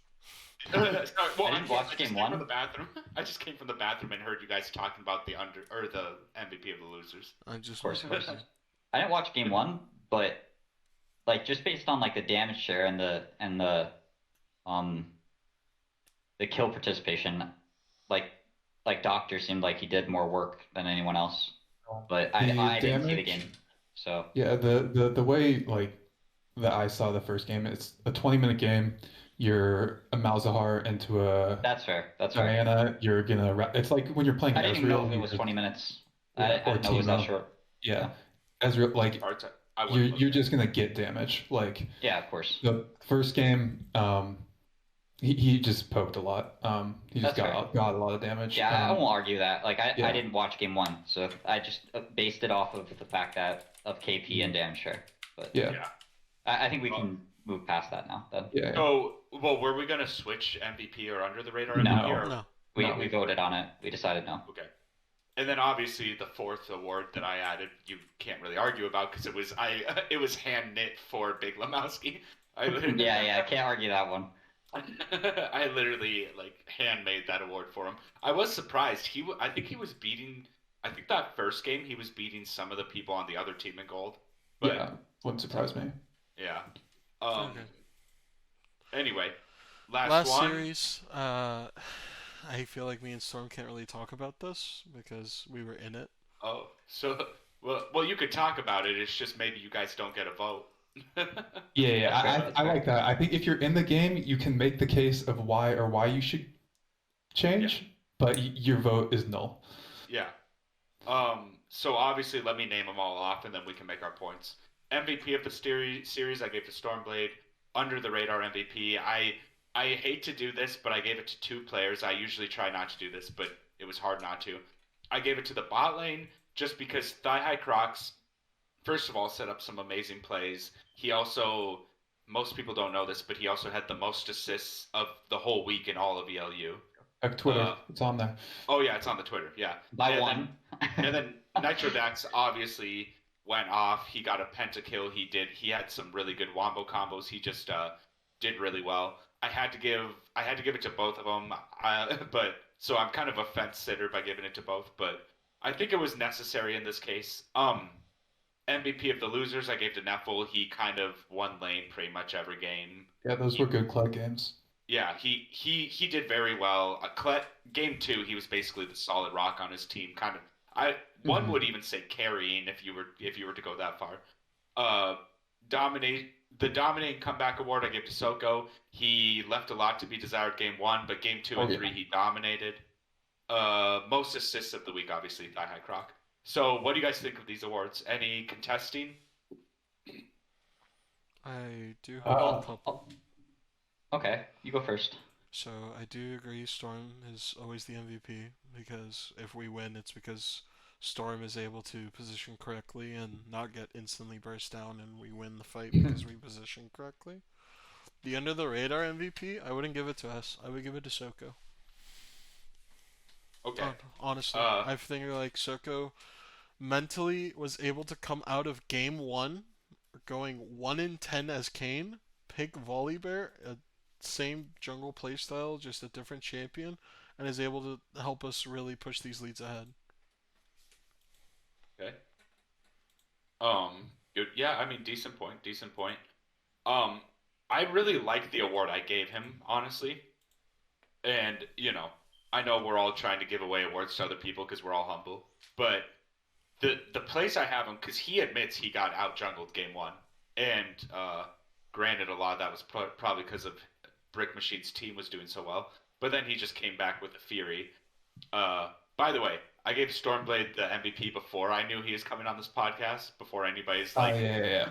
Sorry, well, I didn't watch game came one. from the bathroom. I just came from the bathroom and heard you guys talking about the MVP of the losers. I just Of course. I didn't watch game one, but like just based on like the damage share and um the kill participation, like Doctor seemed like he did more work than anyone else. But The I didn't see the damage. game. So Yeah, the way like that I saw the first game, it's a 20-minute game. You're a Malzahar into a that's fair. That's fair. Diana. You're gonna. It's like when you're playing I didn't even know Ezreal. if it was 20 minutes. Yeah, I or didn't know it was that Teemo. short. Yeah, Yeah. Ezreal. Like I you're wouldn't you're look just gonna get damage. Like Yeah, of course. the first game, he just poked a lot. He just That's fair. got a lot of damage. Yeah, I won't argue that. Like I yeah. didn't watch game one, so I just based it off of the fact that of KP and damage share. But Yeah. Yeah. I think we can move past that now. Then. Yeah. So, well, were we gonna switch MVP or under the radar No. MVP? Or... No. We voted on it. We decided no. Okay. And then obviously the fourth award that I added, you can't really argue about because it was hand knit for Big Lebowski. Yeah, I can't argue that one. I literally like handmade that award for him. I was surprised. I think he was beating. I think that first game he was beating some of the people on the other team in gold. But, Yeah, wouldn't surprise me. Yeah. Okay. Anyway, last one. series. I feel like me and Storm can't really talk about this because we were in it. Oh, so well, you could talk about it. It's just maybe you guys don't get a vote. Yeah. I like that. I think if you're in the game, you can make the case of why you should change, but your vote is null. Yeah. So obviously, let me name them all off, and then we can make our points. MVP of the series, I gave to Stormblade. Under the radar MVP, I hate to do this, but I gave it to 2 players. I usually try not to do this, but it was hard not to. I gave it to the bot lane just because Thigh High Crocs, first of all, set up some amazing plays. He also, most people don't know this, but he also had the most assists of the whole week in all of ELU. Twitter, it's on there. Oh yeah, it's on the Twitter. Yeah, By one. And then Nitrodax obviously went off. He got a pentakill. He had some really good wombo combos. He just did really well. I had to give it to both of them. But so I'm kind of a fence sitter by giving it to both. But I think it was necessary in this case. MVP of the losers, I gave to Neffel. He kind of won lane pretty much every game. Yeah, those were good Clegg games. Yeah, he did very well. Game 2, he was basically the solid rock on his team. Kind of, one would even say carrying if you were to go that far. The dominating comeback award I gave to Soko. He left a lot to be desired game 1, but game 2 and 3 he dominated. Most assists of the week, obviously, Thigh High Croc. So, what do you guys think of these awards? Any contesting? I do have a couple. Okay, you go first. So I do agree Storm is always the MVP because if we win, it's because Storm is able to position correctly and not get instantly burst down, and we win the fight because we position correctly. The under the radar MVP, I wouldn't give it to us. I would give it to Soko. Okay. Honestly, I think like Soko mentally was able to come out of game 1 going 1-10 as Kane, pick Volibear, same jungle playstyle, just a different champion, and is able to help us really push these leads ahead. Okay. Good. Yeah, I mean, decent point. I really like the award I gave him, honestly. And, I know we're all trying to give away awards to other people because we're all humble. But the place I have him, because he admits he got out-jungled game 1. And, granted, a lot of that was probably because of Brick Machine's team was doing so well. But then he just came back with a Fury. By the way, I gave Stormblade the MVP before I knew he was coming on this podcast. Before anybody's like, yeah.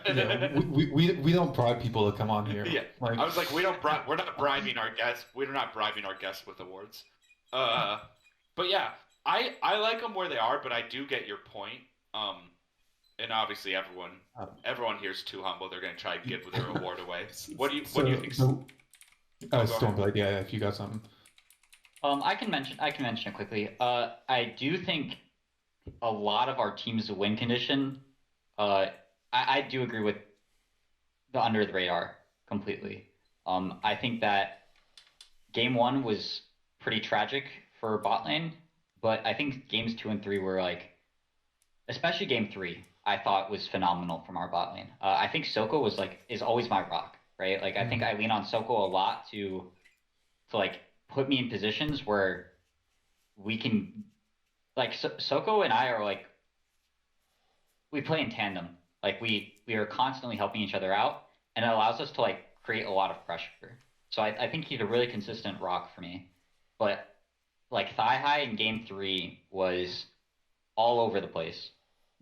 We don't bribe people to come on here. Yeah, I was like, we're not bribing our guests. We're not bribing our guests with awards. But yeah, I like them where they are, but I do get your point. And obviously everyone here is too humble. They're gonna try to give their award away. What do you think? Stormblade. Yeah, if you got something. I can mention it quickly. I do think a lot of our team's win condition. I do agree with the under the radar completely. I think that game 1 was pretty tragic for bot lane, but I think games 2 and 3 were like, especially game 3, I thought was phenomenal from our bot lane. I think Soko is always my rock, right? Like I think I lean on Soko a lot to like put me in positions where we can, like Soko and I are like, we play in tandem. Like we are constantly helping each other out, and it allows us to like create a lot of pressure. So I think he's a really consistent rock for me. But like Thigh High in game 3 was all over the place.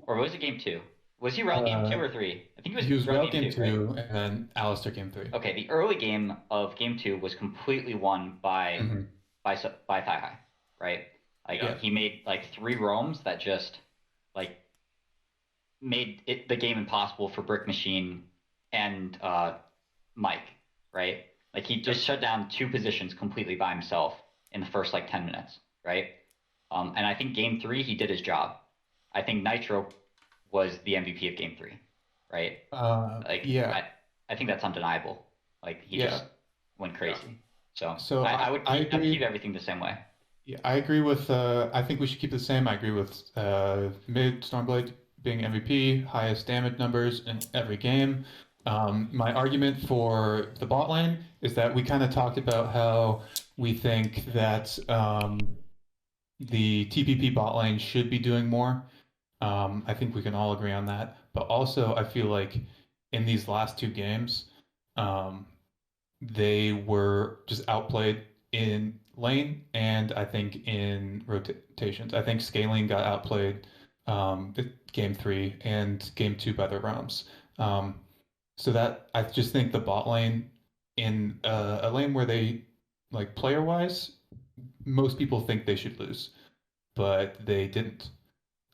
Or was it game 2? Was he route game 2 or 3? I think he was route game 2, right? And then Alistair game 3. Okay, the early game of game 2 was completely won by Thigh High, right? Like he made like 3 roams that just like made the game impossible for Brick Machine and Mike, right? Like he Yep. just shut down two positions completely by himself in the first like 10 minutes, right? And I think game three he did his job. I think Nitro was the MVP of game three, right? Like Yeah, I think that's undeniable. Like he yeah. just went Yeah. crazy. So So I would I keep agree. everything the same way. Yeah, I agree with. I think we should keep it the same. I agree with mid Stormblade being MVP, highest damage numbers in every game. My argument for the bot lane is that we kind of talked about how we think that the TPP bot lane should be doing more. I think we can all agree on that. But also, I feel like in these last two games, um, they were just outplayed in lane and I think in rotations. I think scaling got outplayed game three and game two by the Realms. Um, so that I just think the bot lane in a lane where they like player wise, most people think they should lose, but they didn't.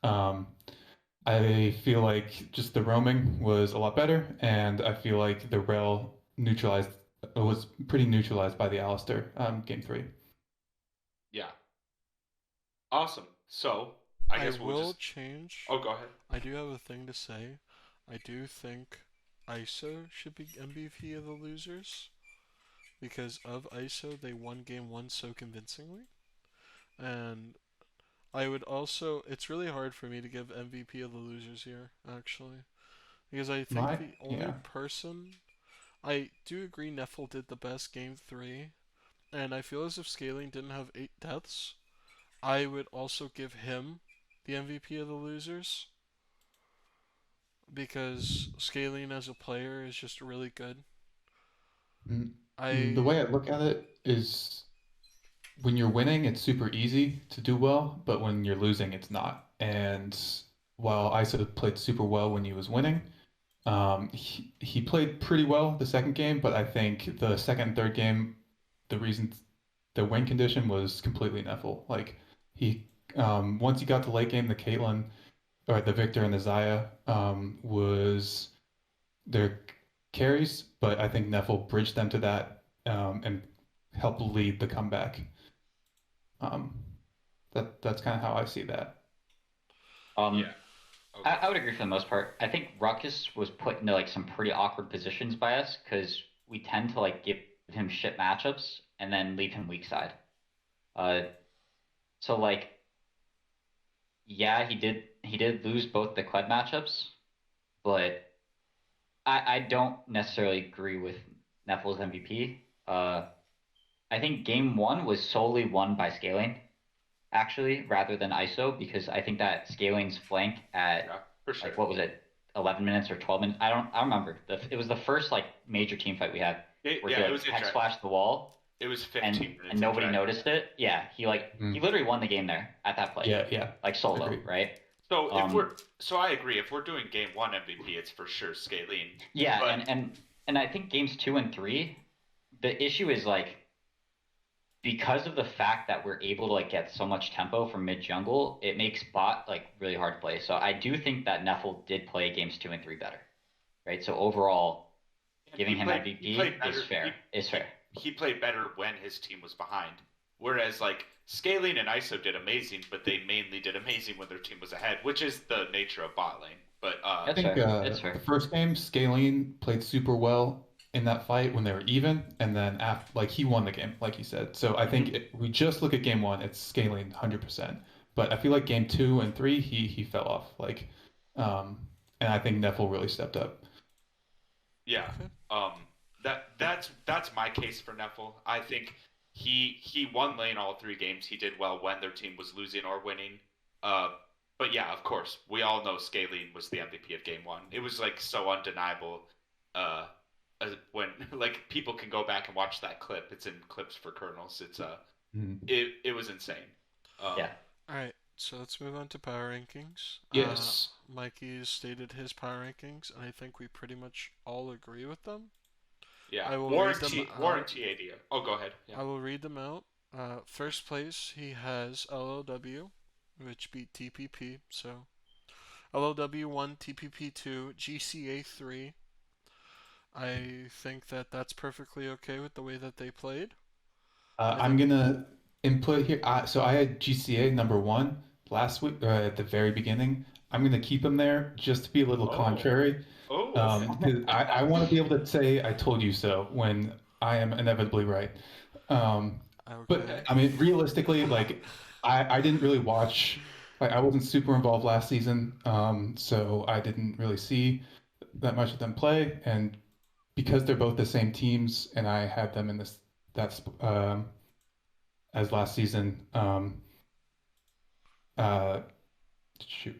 Um, I feel like just the roaming was a lot better, and I feel like the rail neutralized was pretty neutralized by the Alistair game three. Yeah. Awesome. So I I guess we'll will just. change. Oh, go ahead. I do have a thing to say. I do think ISO should be MVP of the losers because of ISO they won game one so convincingly. And I would also it's really hard for me to give MVP of the losers here, actually. Because I think My the only yeah, person I do agree Neffel did the best game three, and I feel as if Scaling didn't have 8 deaths, I would also give him the MVP of the losers because Scaling as a player is just really good. the I way I look at it is when you're winning, it's super easy to do well, but when you're losing, it's not. And while Isa played super well when he was winning, he played pretty well the second game, but I think the second and third game, the reason the win condition was completely Neffel. Like he once he got to late game, the Caitlyn or the Victor and the Zaya was their carries, but I think Neffel bridged them to that and helped lead the comeback. Um, that's kind of how I see that. Um, Yeah. Oh, go I ahead. would agree for the most part. I think Ruckus was put into like some pretty awkward positions by us because we tend to like give him shit matchups and then leave him weak side. Uh, so like yeah, he did lose both the Kled matchups, but I don't necessarily agree with Neffel's MVP. I think game one was solely won by scaling, actually, rather than ISO, because I think that scaling's flank Yeah, at for sure. like what was it, 11 minutes or 12 minutes? I don't remember. It was the first like major team fight we had where he Yeah, it like was hex interesting. flashed the wall It was and 15 minutes nobody inject. noticed it. Yeah, he Mm. literally won the game there at that play, Yeah, yeah, like solo, agreed. right? So if we're Um, so I agree. If we're doing game one MVP, it's for sure Scalene. yeah, But and I think games two and three, the issue is like because of the fact that we're able to like get so much tempo from mid jungle, it makes bot like really hard to play. So I do think that Neffel did play games two and three better, right? So overall, giving him he played MVP is better. fair. Is fair. He played better when his team was behind. Whereas like Scaling and ISO did amazing, but they mainly did amazing when their team was ahead, which is the nature of bot lane. But I That's think fair. It's the fair. first game, Scalene played super well in that fight when they were even, and then after, like he won the game, like you said. So I think Hmm. we just look at game one, it's Scalene 100%. But I feel like game two and three, he fell off. Um, and I think Neffel really stepped up. yeah, okay. um, that's my case for Neffel. I think he won lane all three games. He did well when their team was losing or winning. Uh, but yeah, of course, we all know Scalene was the MVP of game one. It was like so undeniable. Uh, when like people can go back and watch that clip. It's in clips for kernels. Mhm. It was insane. Um, Yeah. All right. So let's move on to power rankings. Yes. Mikey has stated his power rankings, and I think we pretty much all agree with them. yeah, I will read them out. warranty AD. Oh, go ahead. Yeah. I will read them out. First place, he has LLW, which beat TPP. So LLW 1, TPP 2, GCA 3. I think that that's perfectly okay with the way that they played. I I'm think. gonna input here. So I had GCA number one last week at the very beginning. I'm gonna keep him there just to be a little Oh. contrary, Oh, okay. because I want to be able to say I told you so when I am inevitably right. Um, but Okay. I mean, realistically, like I didn't really watch. Like I wasn't super involved last season, so I didn't really see that much of them play. And because they're both the same teams, and I had them in this that's as last season. Uh, shoot.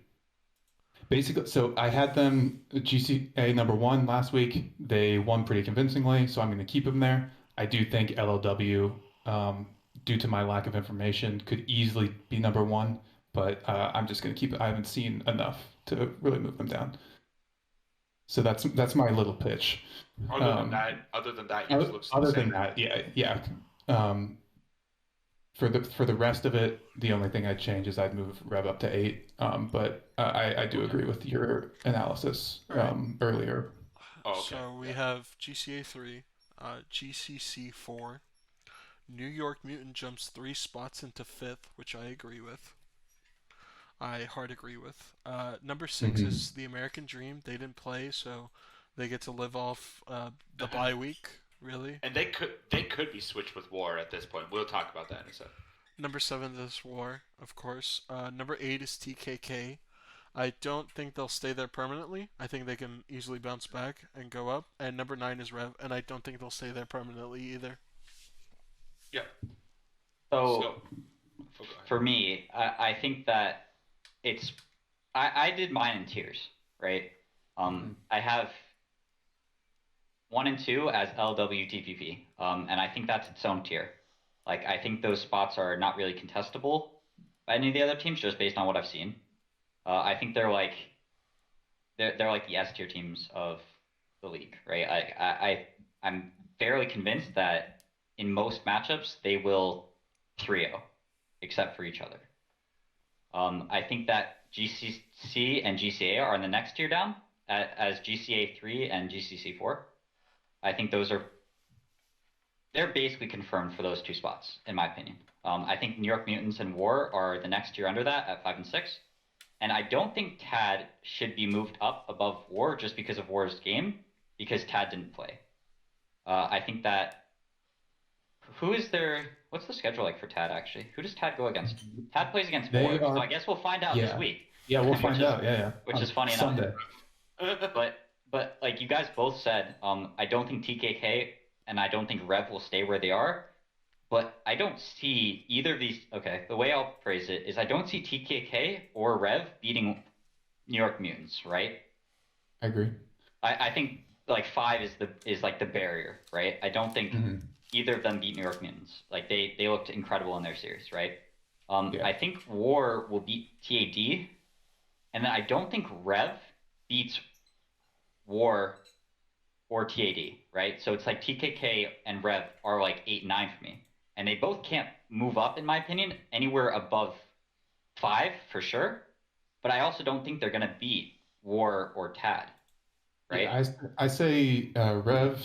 Basically, so I had them GCA number one last week. They won pretty convincingly, so I'm going to keep them there. I do think LLW, due to my lack of information, could easily be number one, but I'm just going to keep it. I haven't seen enough to really move them down. So that's my little pitch. Um, Other than that, yours looks the Other than same. that, yeah. Um, for the rest of it, the only thing I'd change is I'd move Rev up to 8. But I do Okay. agree with your analysis All right. earlier. Oh, okay. So we Yeah. have GCA 3, GCC 4. New York Mutant jumps 3 spots into 5th, which I agree with. I hard agree with. Number 6 Hmm. is the American Dream. They didn't play, so they get to live off the bye week, really. And they could be switched with War at this point. We'll talk about that in a second. Number 7 is War, of course. Number 8 is TKK. I don't think they'll stay there permanently. I think they can easily bounce back and go up. And number 9 is Rev, and I don't think they'll stay there permanently either. Yeah. So So, go ahead. for me, I think that it's I did mine in tiers, right? I have 1 and 2 as LWTPP, and I think that's its own tier. Like I think those spots are not really contestable by any of the other teams, just based on what I've seen. I think they're like the S tier teams of the league, right? I'm fairly convinced that in most matchups they will 3-0, except for each other. I think that GCC and GCA are in the next tier down as GCA 3 and GCC 4. I think they're basically confirmed for those 2 spots, in my opinion. I think New York Mutants and War are the next tier under that at 5 and 6. And I don't think Tad should be moved up above War just because of War's game, because Tad didn't play. I think that what's the schedule like for Tad actually? Who does Tad go against? Tad plays against They War, so are, I guess we'll find out this yeah, week. yeah, we'll Which find is out. Yeah, which is on funny enough. Sunday. But like you guys both said, I don't think TKK and I don't think Rev will stay where they are. But I don't see either of these. Okay, the way I'll phrase it is I don't see TKK or Rev beating New York Mutants, right? I agree. I think like 5 is like the barrier, right? I don't think Hmm. either of them beat New York Mutants. Like they looked incredible in their series, right? Yeah, I think War will beat TAD, and then I don't think Rev beats War or TAD, right? So it's like TKK and Rev are like 8-9 for me, and they both can't move up, in my opinion, anywhere above 5 for sure. But I also don't think they're gonna beat War or Tad, right? yeah. I say Rev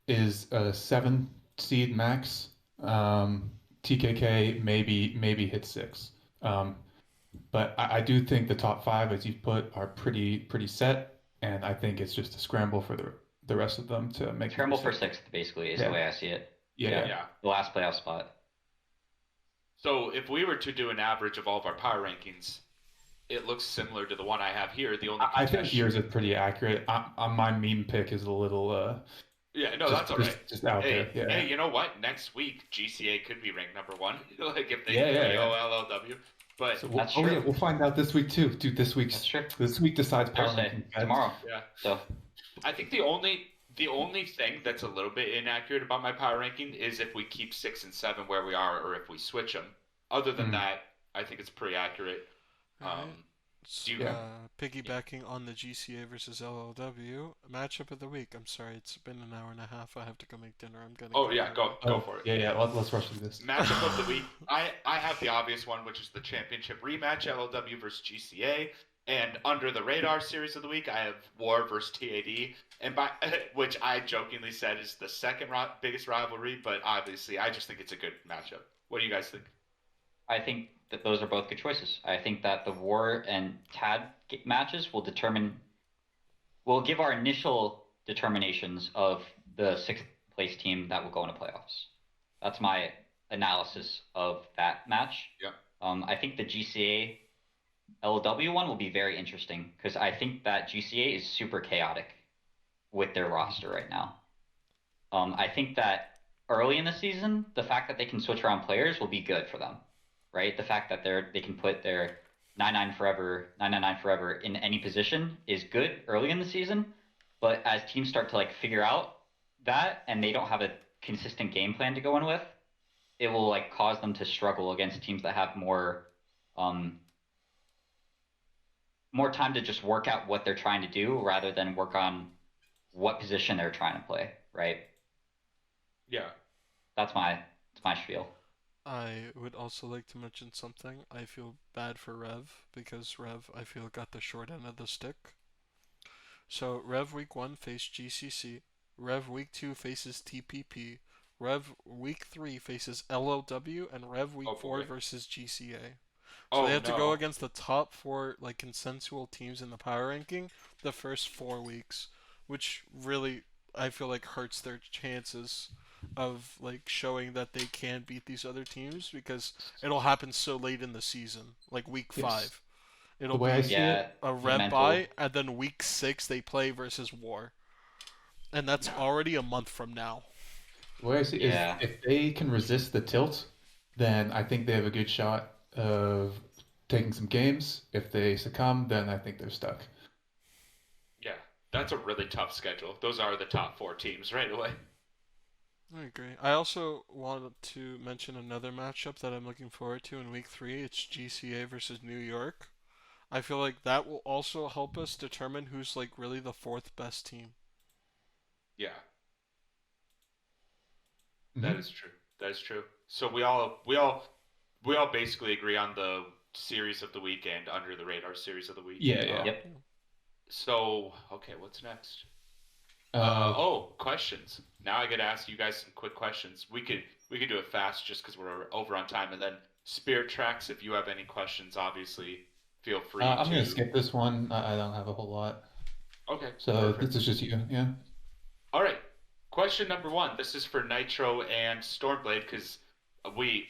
is a 7 seed max. TKK maybe hit 6. Um, but I do think the top 5, as you've put, are pretty set, and I think it's just a scramble for the rest of them to make Scramble for decision. 6th, basically, is the Yeah, way I see it. yeah. Yeah. The last playoff spot. So if we were to do an average of all of our power rankings, it looks similar to the one I have here. The only I think contest. yours is pretty accurate. My meme pick is a little Yeah, no, just that's all right. just out Hey, there. Yeah, hey, you know what? Next week GCA could be ranked number 1, like if they yeah, yeah, 3-0 yeah. LLW. But So That's oh true. yeah, we'll find out this week too. Dude, That's true. this week decides power Thursday, ranking bets. tomorrow. yeah, So I think the only thing that's a little bit inaccurate about my power ranking is if we keep 6 and 7 where we are, or if we switch them. Other than Mm. that, I think it's pretty accurate. Alright. Do you, Yeah. Piggybacking on the GCA versus LLW matchup of the week. I'm sorry, it's been an hour and a half. I have to go make dinner. I'm gonna. Oh yeah, go Oh, for it. yeah. Let's rush through this. Matchup of the week. I have the obvious one, which is the championship rematch, LLW versus GCA, And under the radar series of the week, I have War versus TAD, and by which I jokingly said is the second biggest rivalry, but obviously I just think it's a good matchup. What do you guys think? I think that those are both good choices. I think that the War and TAD matches will give our initial determinations of the sixth place team that will go into playoffs. That's my analysis of that match. Yeah. I think the GCA LLW one will be very interesting because I think that GCA is super chaotic with their roster right now. I think that early in the season, the fact that they can switch around players will be good for them, right? The fact that they can put their 999 forever in any position is good early in the season, but as teams start to like figure out that and they don't have a consistent game plan to go in with, it will like cause them to struggle against teams that have more time to just work out what they're trying to do rather than work on what position they're trying to play, right? Yeah. That's my spiel. I would also like to mention something. I feel bad for Rev because Rev, I feel, got the short end of the stick. So Rev week 1 faced GCC. Rev week 2 faces TPP. Rev week 3 faces LLW, and Rev week 4 versus GCA. So they have to go against the top 4 like consensual teams in the power ranking the first 4 weeks, which really I feel like hurts their chances of like showing that they can beat these other teams because it'll happen so late in the season, like week 5. It'll be a Rev bye, and then week 6 they play versus War, and that's already a month from now. The way I see it is if they can resist the tilt, then I think they have a good shot of taking some games. If they succumb, then I think they're stuck. Yeah, that's a really tough schedule. Those are the top 4 teams right away. I agree. I also wanted to mention another matchup that I'm looking forward to in week 3. It's GCA versus New York. I feel like that will also help us determine who's like really the 4th best team. Yeah. Mm-hmm. That is true. That is true. So we all basically agree on the series of the weekend under the radar series of the week. Yeah. Yep. So, okay, what's next? Questions. Now I get to ask you guys some quick questions. We could do it fast just because we're over on time, and then SpiritTracks, if you have any questions, obviously feel free. I'm gonna skip this one. I don't have a whole lot. Okay. So perfect. This is just you, yeah. All right. Question number 1. This is for Nitro and Stormblade because we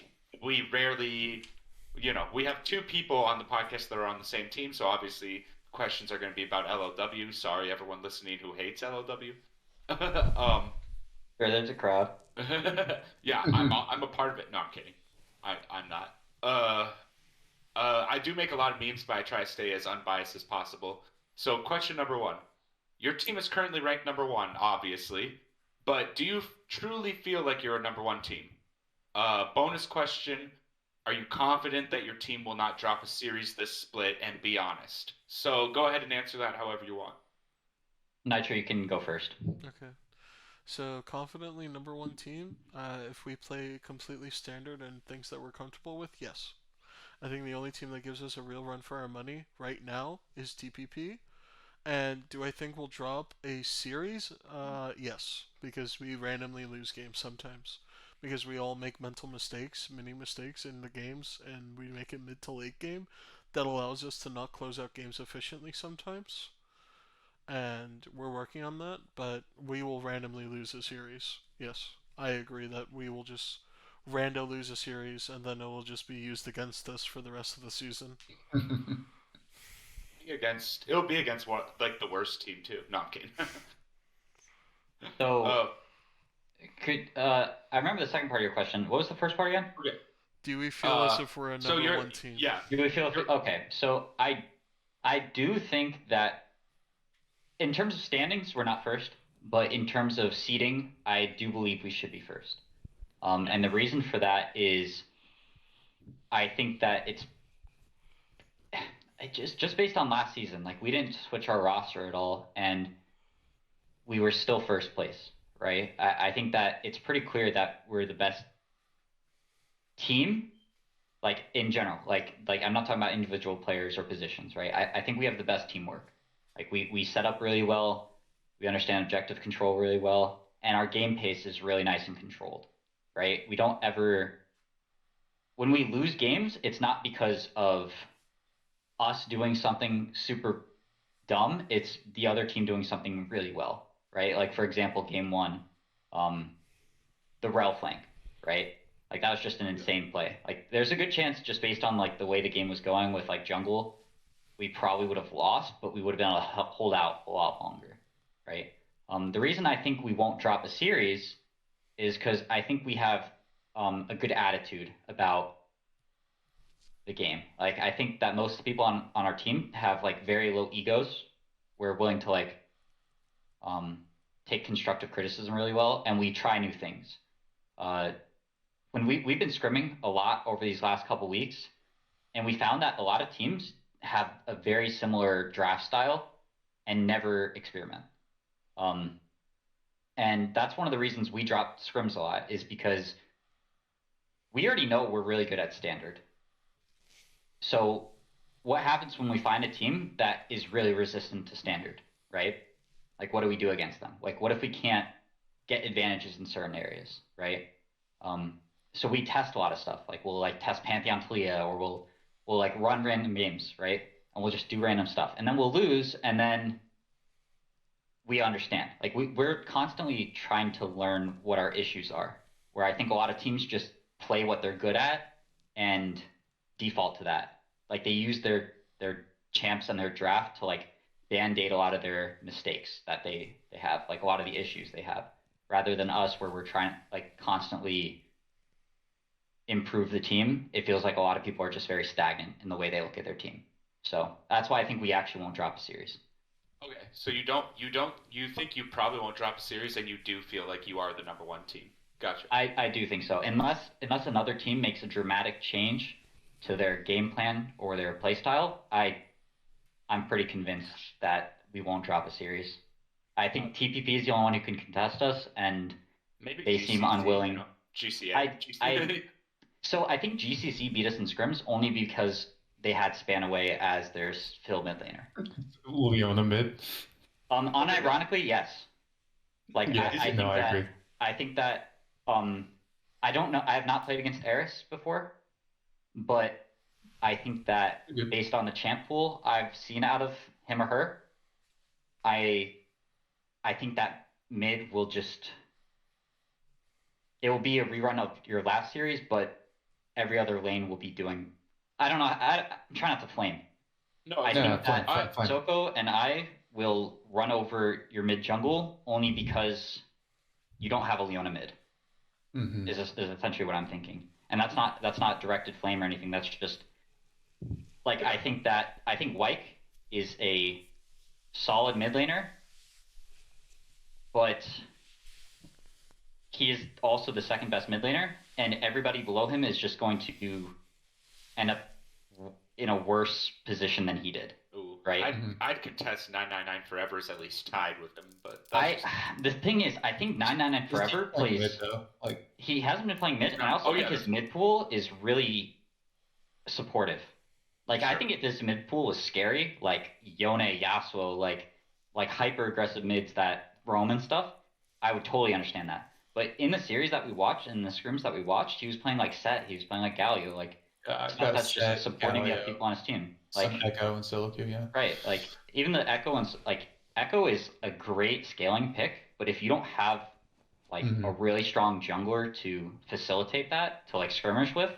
rarely, we have 2 people on the podcast that are on the same team, so obviously questions are going to be about LLW. Sorry, everyone listening who hates LLW. Sure, there's a crowd. Yeah, I'm a part of it. No, I'm kidding. I'm not. I do make a lot of memes, but I try to stay as unbiased as possible. So, question number 1. Your team is currently ranked number 1, obviously, but do you truly feel like you're a number 1 team? Bonus question. Are you confident that your team will not drop a series this split, and be honest? So go ahead and answer that however you want. Nitro, you can go first. Okay. So confidently number 1 team, if we play completely standard and things that we're comfortable with, yes. I think the only team that gives us a real run for our money right now is TPP. And do I think we'll drop a series? Yes, because we randomly lose games sometimes. Because we all make mental mistakes, mini mistakes in the games, and we make it mid to late game. That allows us to not close out games efficiently sometimes. And we're working on that, but we will randomly lose a series. Yes, I agree that we will just rando lose a series, and then it will just be used against us for the rest of the season. It'll be against the worst team too. No, I'm kidding. So, I remember the second part of your question. What was the first part again? Okay. Do we feel as if we're a number 1 team? Yeah. Do we feel? Okay. So I do think that in terms of standings, we're not first, but in terms of seeding, I do believe we should be first. And the reason for that is, I think that it's just based on last season. Like, we didn't switch our roster at all, and we were still first place, right? I think that it's pretty clear that we're the best team, like in general, like I'm not talking about individual players or positions, right? I think we have the best teamwork. Like we set up really well, we understand objective control really well, and our game pace is really nice and controlled, right? We don't ever when we lose games, it's not because of us doing something super dumb. It's the other team doing something really well, right? Like for example, game one, the rel flank, right? Like that was just an insane play. Like there's a good chance just based on like the way the game was going with like jungle, we probably would have lost, but we would have been able to hold out a lot longer, right? The reason I think we won't drop a series is because I think we have a good attitude about the game. Like I think that most people on our team have like very low egos. We're willing to like take constructive criticism really well, and we try new things. When we've been scrimming a lot over these last couple weeks, and we found that a lot of teams have a very similar draft style and never experiment. And that's one of the reasons we dropped scrims a lot, is because we already know we're really good at standard. So what happens when we find a team that is really resistant to standard, right? Like what do we do against them? Like what if we can't get advantages in certain areas, right? So we test a lot of stuff. Like we'll like test Pantheon Talia, or we'll like run random games, right? And we'll just do random stuff. And then we'll lose, and then we understand. Like we're constantly trying to learn what our issues are, where I think a lot of teams just play what they're good at and default to that. Like they use their champs and their draft to like band-aid a lot of their mistakes that they have, like a lot of the issues they have, rather than us where we're trying to like constantly improve the team. It feels like a lot of people are just very stagnant in the way they look at their team. So that's why I think we actually won't drop a series. Okay, so you think you probably won't drop a series, and you do feel like you are the number one team. Gotcha. I do think so. Unless another team makes a dramatic change to their game plan or their play style, I'm pretty convinced that we won't drop a series. I think TPP is the only one who can contest us, and maybe they GCC, seem unwilling. You know, GCA. So I think GCC beat us in scrims only because they had Spanaway as their fill mid laner. Leona mid. Unironically, yes. Like yeah, I agree. I think that I don't know. I have not played against Eris before, but I think that based on the champ pool I've seen out of him or her, I think that mid will just, it will be a rerun of your last series, but every other lane will be doing. I don't know. I'm trying not to flame. No, I think that fine. Soko and I will run over your mid jungle only because you don't have a Leona mid. Mm-hmm. Is essentially what I'm thinking, and that's not directed flame or anything. That's just like I think Wyke is a solid mid laner, but he is also the second best mid laner, and everybody below him is just going to end up in a worse position than he did. Ooh, right? I'd contest 999 Forever is at least tied with him, but the thing is, I think 999 Forever plays. Mid, though. Like he hasn't been playing mid, and I also think his mid pool is really supportive. Like I think if this mid pool was scary, like Yone, Yasuo, like hyper aggressive mids that roam and stuff, I would totally understand that. But in the series that we watched, in the scrims that we watched, he was playing like Set, he was playing like Galio, like that's just supporting the people on his team. Like some Echo and Solo Q, yeah. Right, like even the Echo and like Echo is a great scaling pick, but if you don't have like a really strong jungler to facilitate that, to like skirmish with,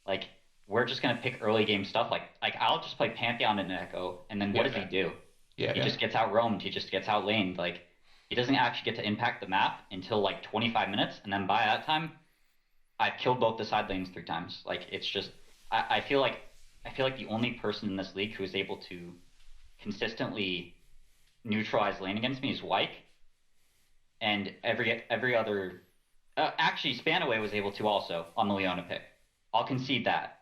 like we're just gonna pick early game stuff. Like I'll just play Pantheon and Echo, and then what does he do? He just gets out roamed. He just gets out laned. Like he doesn't actually get to impact the map until like 25 minutes, and then by that time, I've killed both the side lanes 3 times. Like it's just, I feel like the only person in this league who is able to consistently neutralize lane against me is Wyke, and every other, actually Spanaway was able to also on the Leona pick. I'll concede that.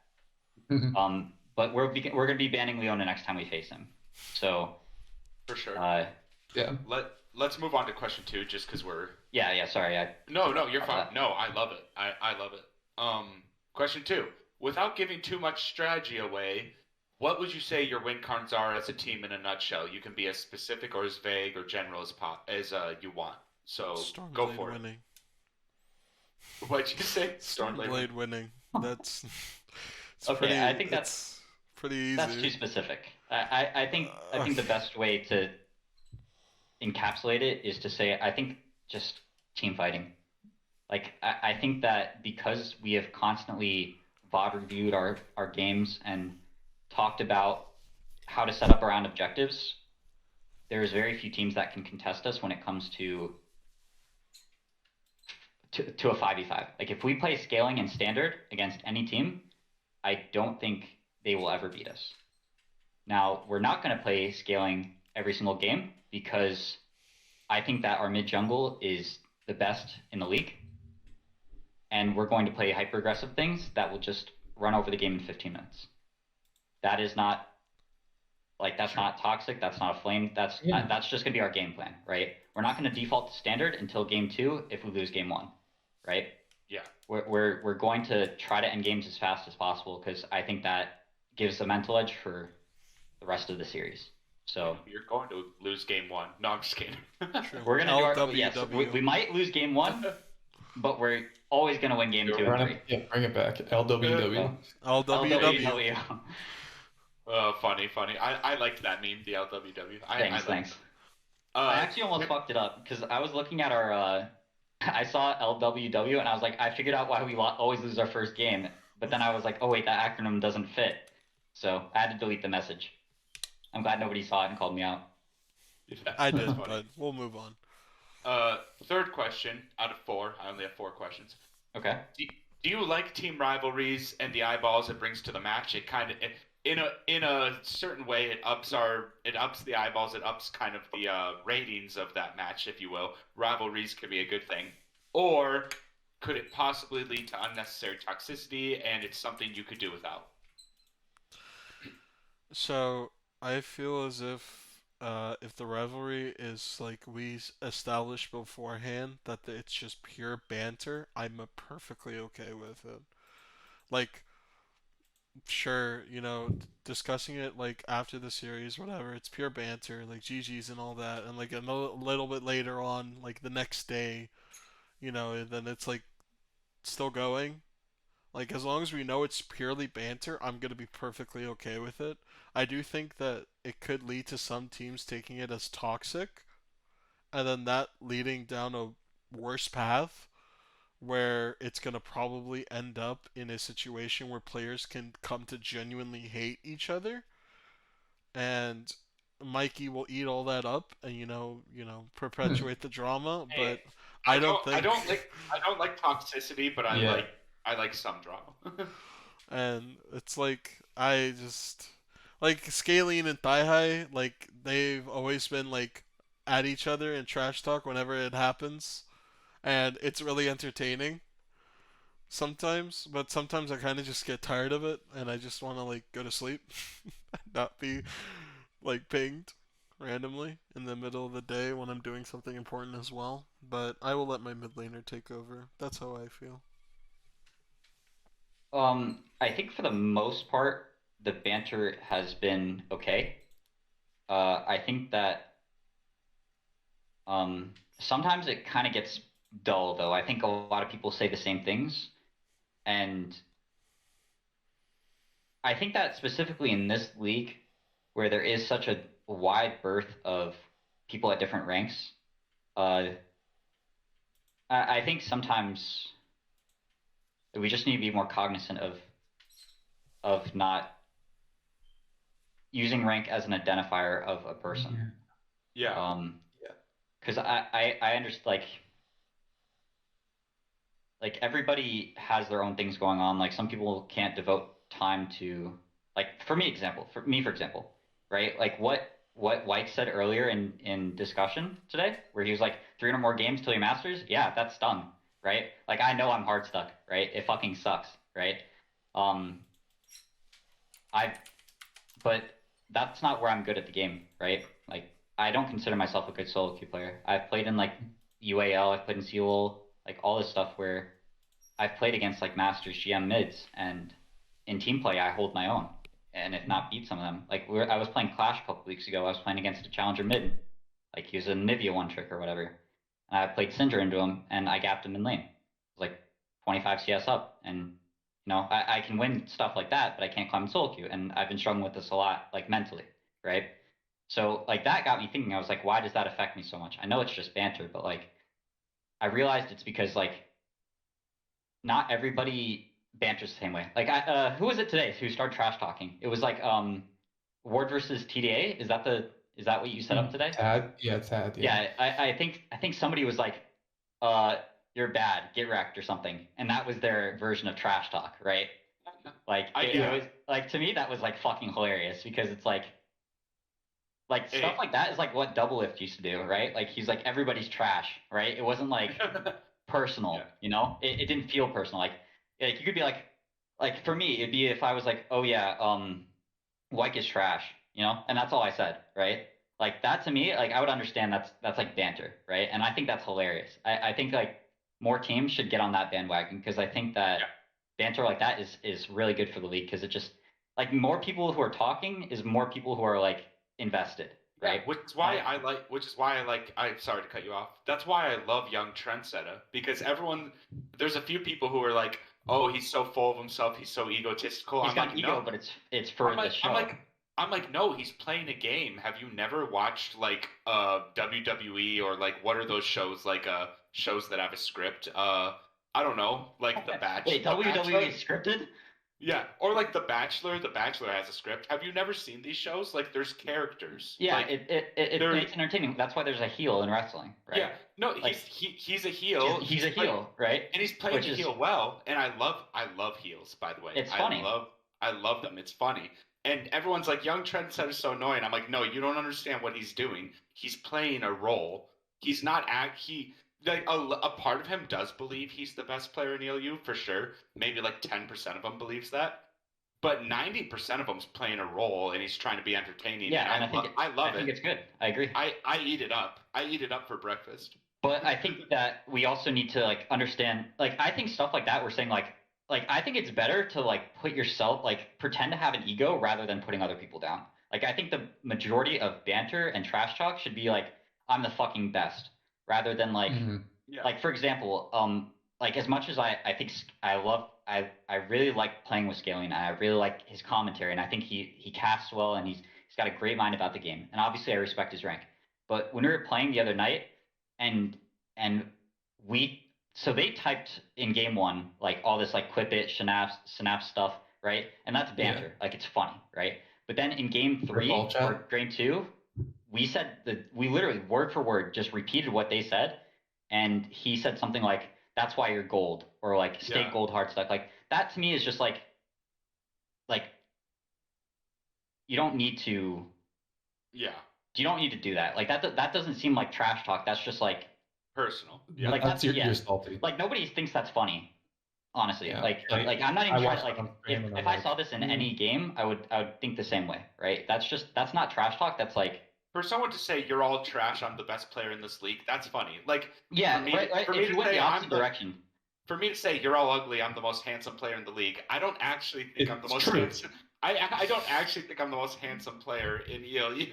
But we're gonna be banning Leona next time we face him. So for sure. Yeah. Let's move on to question 2, just because we're. Yeah. Sorry. No, you're fine. No, I love it. I love it. Question 2. without giving too much strategy away, what would you say your win cons are as a team in a nutshell? You can be as specific or as vague or general as you want. So go Stormblade for winning. it. What'd you say? Stormblade winning. That's it's Okay, pretty. I think It's pretty that's too easy. specific. I think the best way to encapsulate it is to say I think just team fighting. Like I think that because we have constantly VOD reviewed our games and talked about how to set up around objectives, there's very few teams that can contest us when it comes to a 5v5. Like if we play scaling and standard against any team, I don't think they will ever beat us. Now, we're not going to play scaling every single game because I think that our mid jungle is the best in the league. And we're going to play hyper aggressive things that will just run over the game in 15 minutes. That is not not toxic. That's not a flame. That's just going to be our game plan, right? We're not going to default to standard until game 2 if we lose game 1, right? Yeah. We're going to try to end games as fast as possible because I think that gives the mental edge for the rest of the series. So you're going to lose game 1. No, I'm just kidding. We're going to do our yes. We might lose game 1, but we're always going to win game 2 and 3. Yeah, bring it back. LWW. LWW. Funny. I liked that meme, the LWW. Thanks. I actually almost fucked it up because I was looking at our. I saw LWW and I was like, I figured out why we always lose our first game. But then I was like, oh wait, that acronym doesn't fit. So I had to delete the message. I'm glad nobody saw it and called me out. I did, but we'll move on. Third question out of 4. I only have 4 questions. Okay. Do you like team rivalries and the eyeballs it brings to the match? It kind of in a certain way it ups the eyeballs, it ups kind of the ratings of that match, if you will. Rivalries could be a good thing, or could it possibly lead to unnecessary toxicity and it's something you could do without? So I feel as if the rivalry is like we established beforehand that it's just pure banter, I'm perfectly okay with it. Like, sure, discussing it like after the series, whatever, it's pure banter, like GG's and all that, and like a little bit later on, like the next day, then it's like still going. Like, as long as we know it's purely banter, I'm going to be perfectly okay with it. I do think that it could lead to some teams taking it as toxic, and then that leading down a worse path where it's going to probably end up in a situation where players can come to genuinely hate each other, and Mikey will eat all that up and perpetuate the drama. But I don't like toxicity, but I like some drama. And it's like I just like Scalene and Thigh High, like they've always been like at each other in trash talk whenever it happens, and it's really entertaining sometimes. But sometimes I kind of just get tired of it, and I just want to like go to sleep, not be like pinged randomly in the middle of the day when I'm doing something important as well. But I will let my mid laner take over. That's how I feel. I think for the most part, the banter has been okay. I think that sometimes it kind of gets dull, though. I think a lot of people say the same things, and I think that specifically in this league, where there is such a wide berth of people at different ranks, I think sometimes we just need to be more cognizant of not using rank as an identifier of a person. Yeah. Because I understand, like everybody has their own things going on. Like some people can't devote time to, like for example, right? Like what White said earlier in discussion today, where he was like 300 more games till he masters. Yeah, that stung, right? Like I know I'm hard stuck, right? It fucking sucks, right? But that's not where I'm good at the game, right? Like I don't consider myself a good solo queue player. I've played in like UAL, I've played in COL, like all this stuff where I've played against like Masters GM mids, and in team play, I hold my own, and if not beat some of them. Like I was playing Clash a couple weeks ago. I was playing against a challenger mid, like he was a Nivea one trick or whatever, and I played Syndra into him, and I gapped him in lane. It was like 25 CS up, and I can win stuff like that, but I can't climb solo queue, and I've been struggling with this a lot, like mentally, right? So like that got me thinking. I was like, why does that affect me so much? I know it's just banter, but like I realized it's because like not everybody banters the same way. Like who was it today who started trash talking? It was like Ward versus TDA. Is that what you set up today? Tad, yeah, Tad. Yeah, I think somebody was like, you're bad, get wrecked or something, and that was their version of trash talk, right? Like it was like, to me that was like fucking hilarious, because it's like stuff like that is like what Doublelift used to do, right? Like he's like, everybody's trash, right? It wasn't like personal, it didn't feel personal. Like you could be like for me it'd be if I was like, oh yeah, Wyke is trash, and that's all I said, right? Like that, to me, like I would understand that's like banter, right? And I think that's hilarious. I think like more teams should get on that bandwagon, because I think that banter like that is really good for the league, because it just, like, more people who are talking is more people who are like invested, right? Yeah, which is why I like. I'm sorry to cut you off. That's why I love young Trendsetter, because there's a few people who are like, oh, he's so full of himself, he's so egotistical. He's got ego, but it's for the show. I'm like, no, he's playing a game. Have you never watched like WWE, or like what are those shows, like shows that have a script? I don't know, like The Bachelor. Wait, WWE scripted? Yeah, or like The Bachelor. The Bachelor has a script. Have you never seen these shows? Like, there's characters. Yeah, like, it's entertaining. That's why there's a heel in wrestling, right? Yeah, no, like, he's a heel. He's a heel, right? And he's playing the heel well. And I love heels, by the way. It's funny. I love them. It's funny. And everyone's like, young Trendsetter's so annoying. I'm like, no, you don't understand what he's doing. He's playing a role. He's not like a part of him does believe he's the best player in ELU, for sure. Maybe like 10% of him believes that. But 90% of him's playing a role, and he's trying to be entertaining. Yeah, and I love it. I think it's good. I agree. I eat it up. I eat it up for breakfast. But I think that we also need to like understand, like, I think stuff like that, we're saying like I think it's better to like put yourself, like, pretend to have an ego rather than putting other people down. Like, I think the majority of banter and trash talk should be like, I'm the fucking best, rather than like, like, for example, like, as much as I think I really like playing with Scaling, and I really like his commentary, and I think he casts well, and he's got a great mind about the game, and obviously I respect his rank. But when we were playing the other night, and so they typed in game one, like, all this, like, quip it, synapse stuff, right? And that's banter. Yeah. Like, it's funny, right? But then in game 3 or game 2, we literally word for word just repeated what they said. And he said something like, that's why you're gold, or like, stay gold hard stuck. Like, that to me is just like, you don't need to. Yeah. You don't need to do that. Like, that doesn't seem like trash talk. That's just like personal. Yeah, like you're salty. Like, nobody thinks that's funny, honestly. Yeah. Like I'm not even trying. Like, if I saw this in any game, I would think the same way, right? That's not trash talk. That's like, for someone to say you're all trash, I'm the best player in this league, that's funny. Like, yeah, for me if you went the opposite direction. For me to say you're all ugly, I'm the most handsome player in the league, I don't actually think I'm the most handsome. I don't actually think I'm the most handsome player in ELU.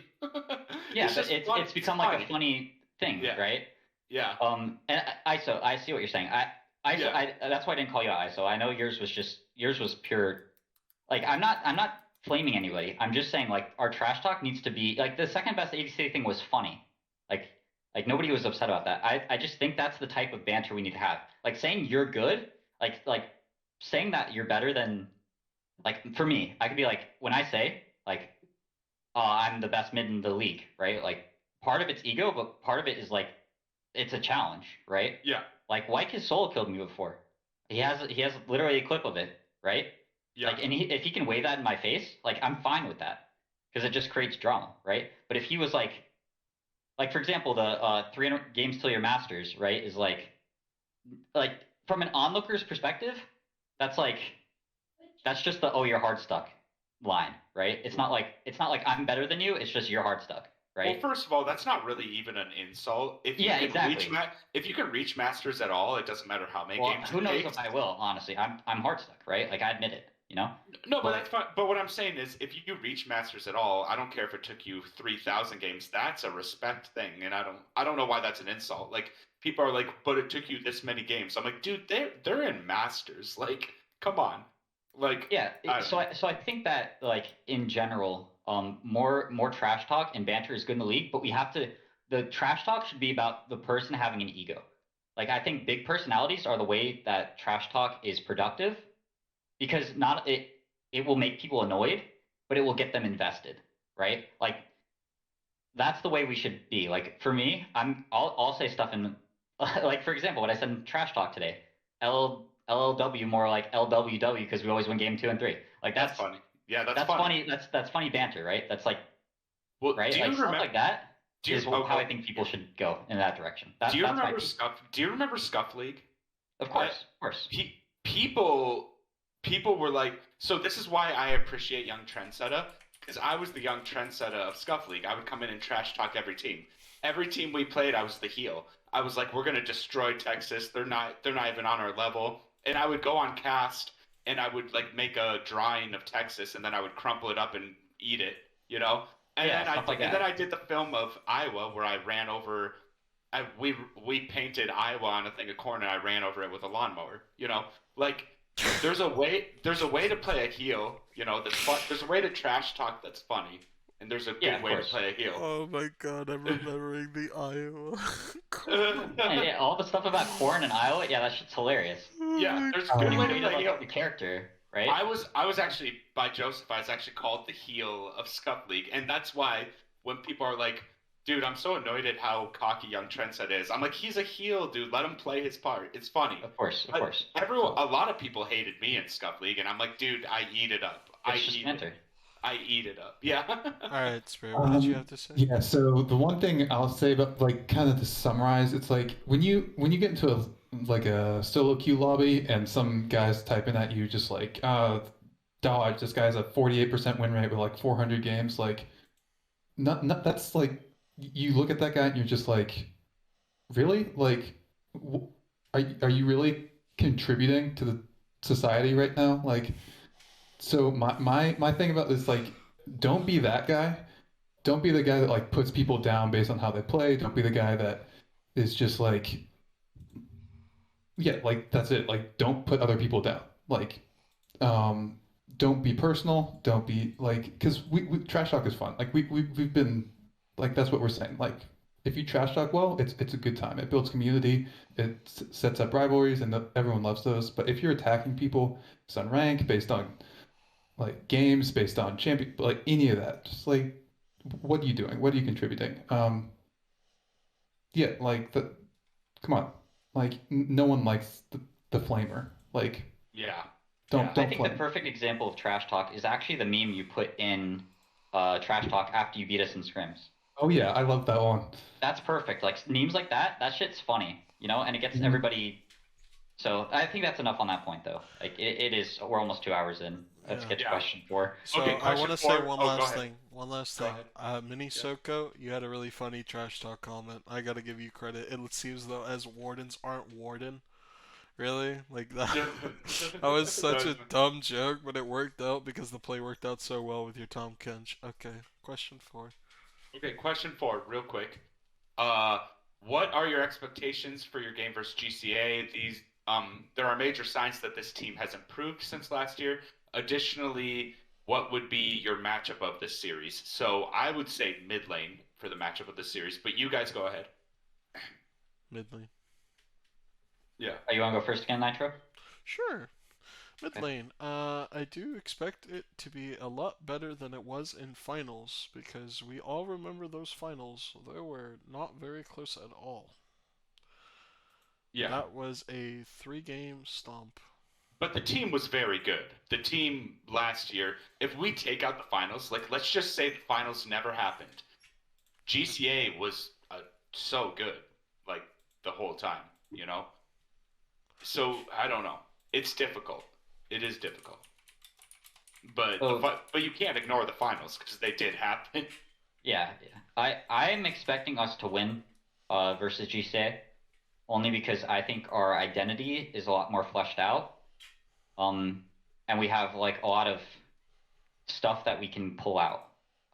Yeah, it's become like a funny thing, right? Yeah. And ISO, I see what you're saying. That's why I didn't call you out ISO. I know yours was pure. Like, I'm not flaming anybody. I'm just saying, like, our trash talk needs to be like, the second best ADC thing was funny. Like nobody was upset about that. I just think that's the type of banter we need to have. Like, saying you're good, like saying that you're better than, like, for me, I could be like, when I say like, I'm the best mid in the league, right? Like, part of it's ego, but part of it is like, it's a challenge, right? Yeah. Like, Wyke has solo killed me before. He has literally a clip of it, right? Yeah. Like, and if he can wave that in my face, like, I'm fine with that, because it just creates drama, right? But if he was like for example, the 300 games till your masters, right, is like from an onlooker's perspective, that's just the, oh, you're hard stuck line, right? It's not like I'm better than you. It's just you're hard stuck, right? Well, first of all, that's not really even an insult. If you can reach masters at all, it doesn't matter how many games. Who knows if I will? Honestly, I'm hard stuck, right? Like, I admit it. No, but that's fine. But what I'm saying is, if you reach masters at all, I don't care if it took you 3,000 games. That's a respect thing, and I don't know why that's an insult. Like people are like, but it took you this many games. I'm like, dude, they're in masters. Like, come on. Like, Yeah, I don't know. so I think that like in general, more trash talk and banter is good in the league, but the trash talk should be about the person having an ego. Like I think big personalities are the way that trash talk is productive because not it will make people annoyed, but it will get them invested, right? Like that's the way we should be. Like for me, I'll say stuff in like for example, what I said in trash talk today, LLW more like LWW because we always win game 2 and 3. Like That's funny. Yeah, that's funny. That's funny banter, right? That's like Well, right, do you like stuff remember? like that Do you, is oh, how I oh, think people should go in that direction. do you That's my remember piece. Do you remember Scuff League? Of course. People were like, so this is why I appreciate Young Trendsetter, because I was the Young Trendsetter of Scuff League. I would come in and trash talk every team. Every team we played, I was the heel. I was like, we're gonna destroy Texas. They're not even on our level. And I would go on cast and I would like make a drawing of Texas and then I would crumple it up and eat it, you know? And Yeah, then stuff like and that. then I did the film of Iowa where I ran over we painted Iowa on a thing of corn and I ran over it with a lawnmower. You know, like there's a way to play a heel. You know, that's fun. There's a way to trash talk that's funny, and there's a Yeah, good of way to course. play a heel. Oh my god, I'm remembering the Iowa. Yeah, all the stuff about corn in Iowa, yeah, that shit's hilarious. Yeah, there's a Oh, good Funny way way to to play like heel. the character, right? I was actually by Joseph. I was actually called the heel of Scuff League, and that's why when people are like, "Dude, I'm so annoyed at how cocky Young Trendset is," I'm like, "He's a heel, dude. Let him play his part. It's funny." Of course. A lot of people hated me in Scuff League, and I'm like, "Dude, I eat it up. It's just banter. I eat it up." Yeah. Alright, Spirit, what did you have to say? Yeah, so the one thing I'll say about like kind of to summarize, it's like when you get into a solo queue lobby and some guys typing at you just like dodge, this guy's a 48% win rate with like 400 games, like not that's like you look at that guy and you're just like, really? Like are you really contributing to the society right now? Like so my thing about this, like, don't be that guy. Don't be the guy that like puts people down based on how they play. Don't be the guy that is just like, yeah, like that's it. Like, don't put other people down. Like, don't be personal. Don't be like, because we trash talk is fun. Like we've been like that's what we're saying. Like, if you trash talk well, it's a good time. It builds community. It sets up rivalries, and everyone loves those. But if you're attacking people based on rank, based on like games, based on champion, like any of that, just like what are you doing? What are you contributing? Yeah, like come on, like no one likes the flamer. Like Yeah. don't Yeah. I don't think the flame. perfect example of trash talk is actually the meme you put in trash talk after you beat us in scrims. Oh yeah, I love that one. That's perfect. Like memes like that shit's funny, you know, and it gets Mhm. everybody. So I think that's enough on that point, though. Like it is. We're almost 2 hours in. Let's Yeah. get to Yeah. question 4. So Okay, I want question to say four. one Oh, go last ahead. thing. One last Go thing. ahead. Mini Yeah. Soko, you had a really funny trash talk comment. I gotta give you credit. It seems though as wardens aren't warden. Really? Like that? That was such a dumb joke, but it worked out because the play worked out so well with your Tom Kench. Okay, question 4. Okay, question 4, real quick. Uh, what are your expectations for your game versus GCA? There are major signs that this team has improved since last year. Additionally, what would be your matchup of this series? So I would say mid lane for the matchup of the series, but you guys go ahead. Mid lane. Yeah. Oh, you want to go first again, Nitro? Sure. Mid Okay. lane. I do expect it to be a lot better than it was in finals because we all remember those finals. They were not very close at all. Yeah. That was a 3-game stomp. But the team was very good. The team last year, if we take out the finals, like let's just say the finals never happened. GCA was so good, like the whole time, you know? So I don't know. It's difficult. It is difficult. But So but you can't ignore the finals because they did happen. yeah. I'm expecting us to win versus GCA only because I think our identity is a lot more fleshed out. and we have like a lot of stuff that we can pull out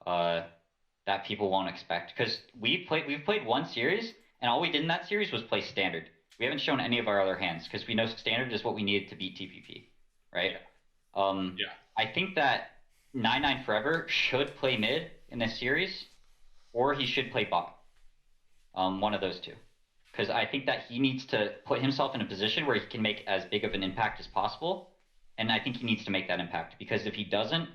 that people won't expect. Because we've played one series, and all we did in that series was play standard. We haven't shown any of our other hands because we know standard is what we needed to beat TPP, right? Yeah. I think that 99 Forever should play mid in this series, or he should play bot. One of those two. Because I think that he needs to put himself in a position where he can make as big of an impact as possible. And I think he needs to make that impact. Because if he doesn't,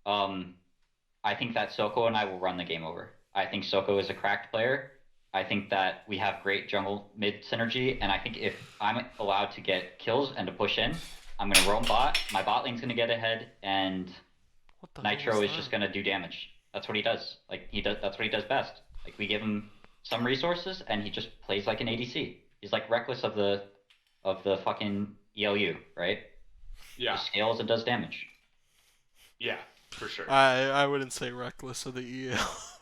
I think that Soko and I will run the game over. I think Soko is a cracked player. I think that we have great jungle mid synergy. And I think if I'm allowed to get kills and to push in, I'm going to roam bot. My bot lane's going to get ahead. And What the Nitro hell is just going to do damage. That's what he does. That's what he does best. Like, we give him some resources, and he just plays like an ADC. He's like Reckless of the fucking ELU, right? Yeah. He scales and does damage. Yeah, for sure. I wouldn't say Reckless of the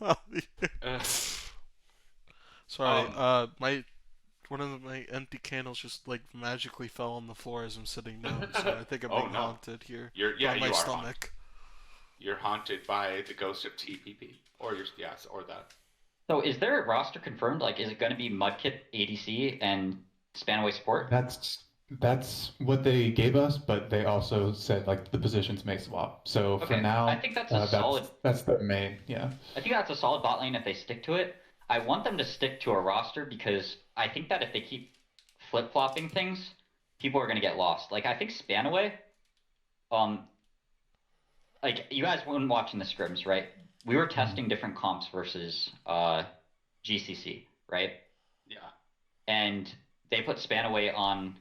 EL. Sorry, one of my empty candles just like magically fell on the floor as I'm sitting down, so I think I'm being haunted here. By my stomach. Haunted. You're haunted by the ghost of TPP, or that. So is there a roster confirmed? Like, is it going to be Mudkip, ADC, and Spanaway support? That's what they gave us, but they also said like the positions may swap. So Okay, for now, I think that's a solid. That's the main, yeah. I think that's a solid bot lane if they stick to it. I want them to stick to a roster because I think that if they keep flip-flopping things, people are going to get lost. Like, I think Spanaway, like, you guys weren't watching the scrims, right? We were testing different comps versus GCC, right? Yeah. And they put Spanaway on,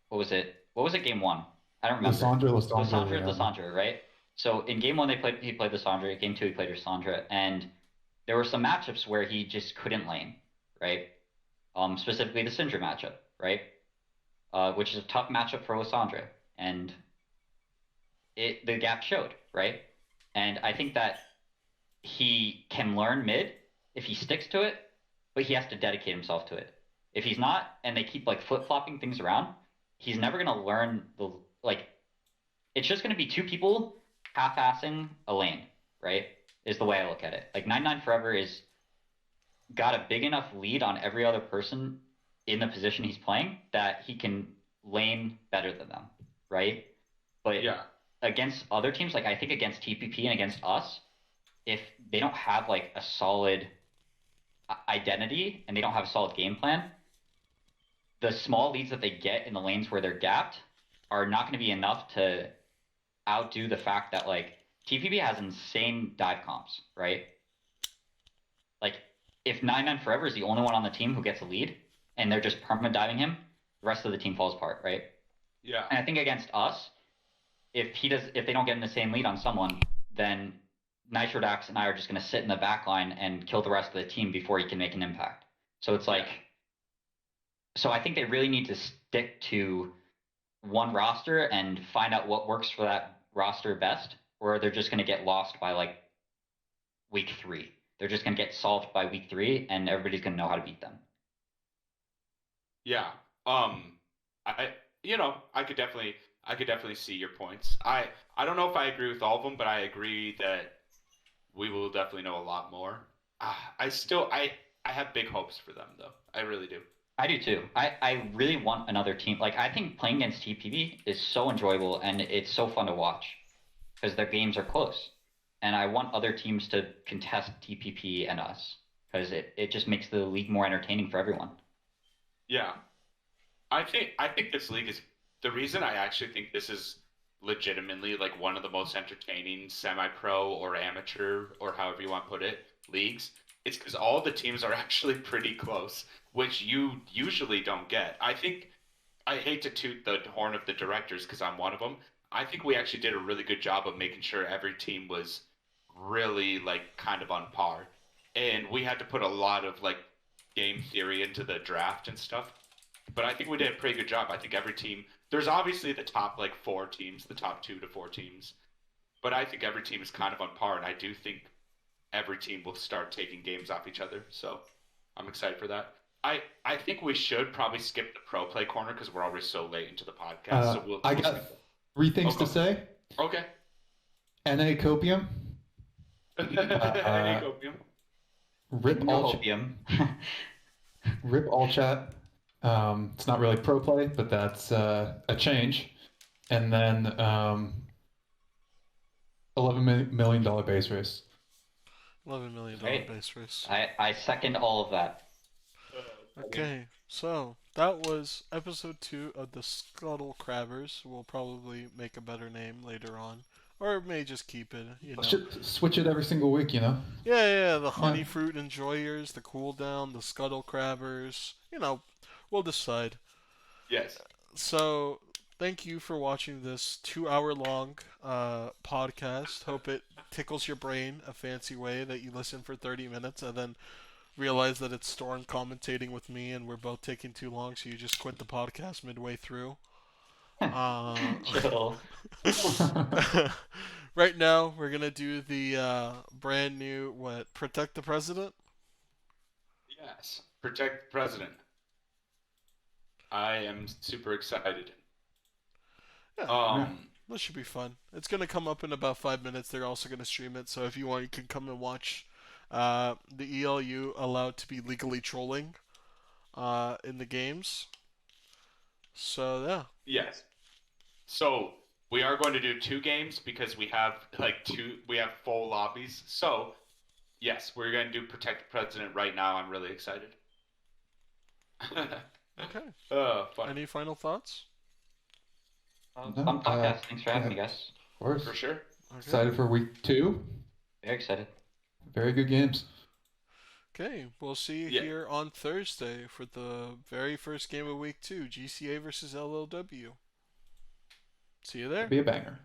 what was it game one? I don't remember. Lissandra, right? So in game one he played Lissandra. Game two he played Lissandra, and there were some matchups where he just couldn't lane, right? Specifically the Syndra matchup, right? Which is a tough matchup for Lissandra, and the gap showed, right? And I think that he can learn mid if he sticks to it, but he has to dedicate himself to it. If he's not, and they keep like flip-flopping things around, he's never gonna learn it's just gonna be two people half-assing a lane, right? Is the way I look at it. Like 99 Forever is got a big enough lead on every other person in the position he's playing that he can lane better than them, right? But yeah, against other teams, like I think against TPP and against us, if they don't have like a solid identity and they don't have a solid game plan, the small leads that they get in the lanes where they're gapped are not going to be enough to outdo the fact that like TPP has insane dive comps, right? Like if 99 Forever is the only one on the team who gets a lead and they're just permanent diving him, the rest of the team falls apart, right? Yeah. And I think against us, if they don't get in the same lead on someone, then Nitrodax and I are just going to sit in the back line and kill the rest of the team before he can make an impact. So it's like, so I think they really need to stick to one roster and find out what works for that roster best, or they're just going to get lost by like week 3. They're just going to get solved by week 3, and everybody's going to know how to beat them. Yeah. I could definitely see your points. I don't know if I agree with all of them, but I agree that we will definitely know a lot more. I have big hopes for them though. I really do. I do too. I really want another team. Like, I think playing against TPP is so enjoyable and it's so fun to watch because their games are close. And I want other teams to contest TPP and us because it just makes the league more entertaining for everyone. Yeah. I think this league is the reason I actually think this is legitimately like one of the most entertaining semi-pro or amateur or however you want to put it leagues. It's because all the teams are actually pretty close, which you usually don't get. I think I hate to toot the horn of the directors because I'm one of them. I think we actually did a really good job of making sure every team was really like kind of on par, and we had to put a lot of like game theory into the draft and stuff. But I think we did a pretty good job. I think every team, there's obviously the top like 4 teams, the top 2 to 4 teams, but I think every team is kind of on par, and I do think every team will start taking games off each other. So I'm excited for that. I think we should probably skip the pro play corner because we're already so late into the podcast. So we'll Three things to go. say. Okay. NA copium. Any copium. Rip No all opium. rip all chat. It's not really pro play, but that's a change. And then $11 million base race. $11 million Great. base race. I second all of that. Okay, so that was episode 2 of the Scuttle Crabbers. We'll probably make a better name later on, or may just keep it. You know. Should switch it every single week, you know. Yeah, the honey fruit enjoyers, the cool down, the Scuttle Crabbers. You know, we'll decide. Yes. So, thank you for watching this 2-hour long podcast. Hope it tickles your brain a fancy way that you listen for 30 minutes and then realize that it's Storm commentating with me and we're both taking too long, so you just quit the podcast midway through. Chill. Right now, we're going to do the brand new, Protect the President? Yes. Protect the president. I am super excited. Yeah. This should be fun. It's going to come up in about 5 minutes. They're also going to stream it, so if you want, you can come and watch the ELU allowed to be legally trolling in the games. So, yeah. Yes. So, we are going to do 2 games because we have full lobbies. So, yes, we're going to do Protect the President right now. I'm really excited. Okay. Fun. Any final thoughts? Fun podcast. Thanks for having me, guys. Of course. For sure. Okay. Excited for week 2. Very excited. Very good games. Okay, we'll see you here on Thursday for the very first game of week 2, GCA versus LLW. See you there. Be a banger.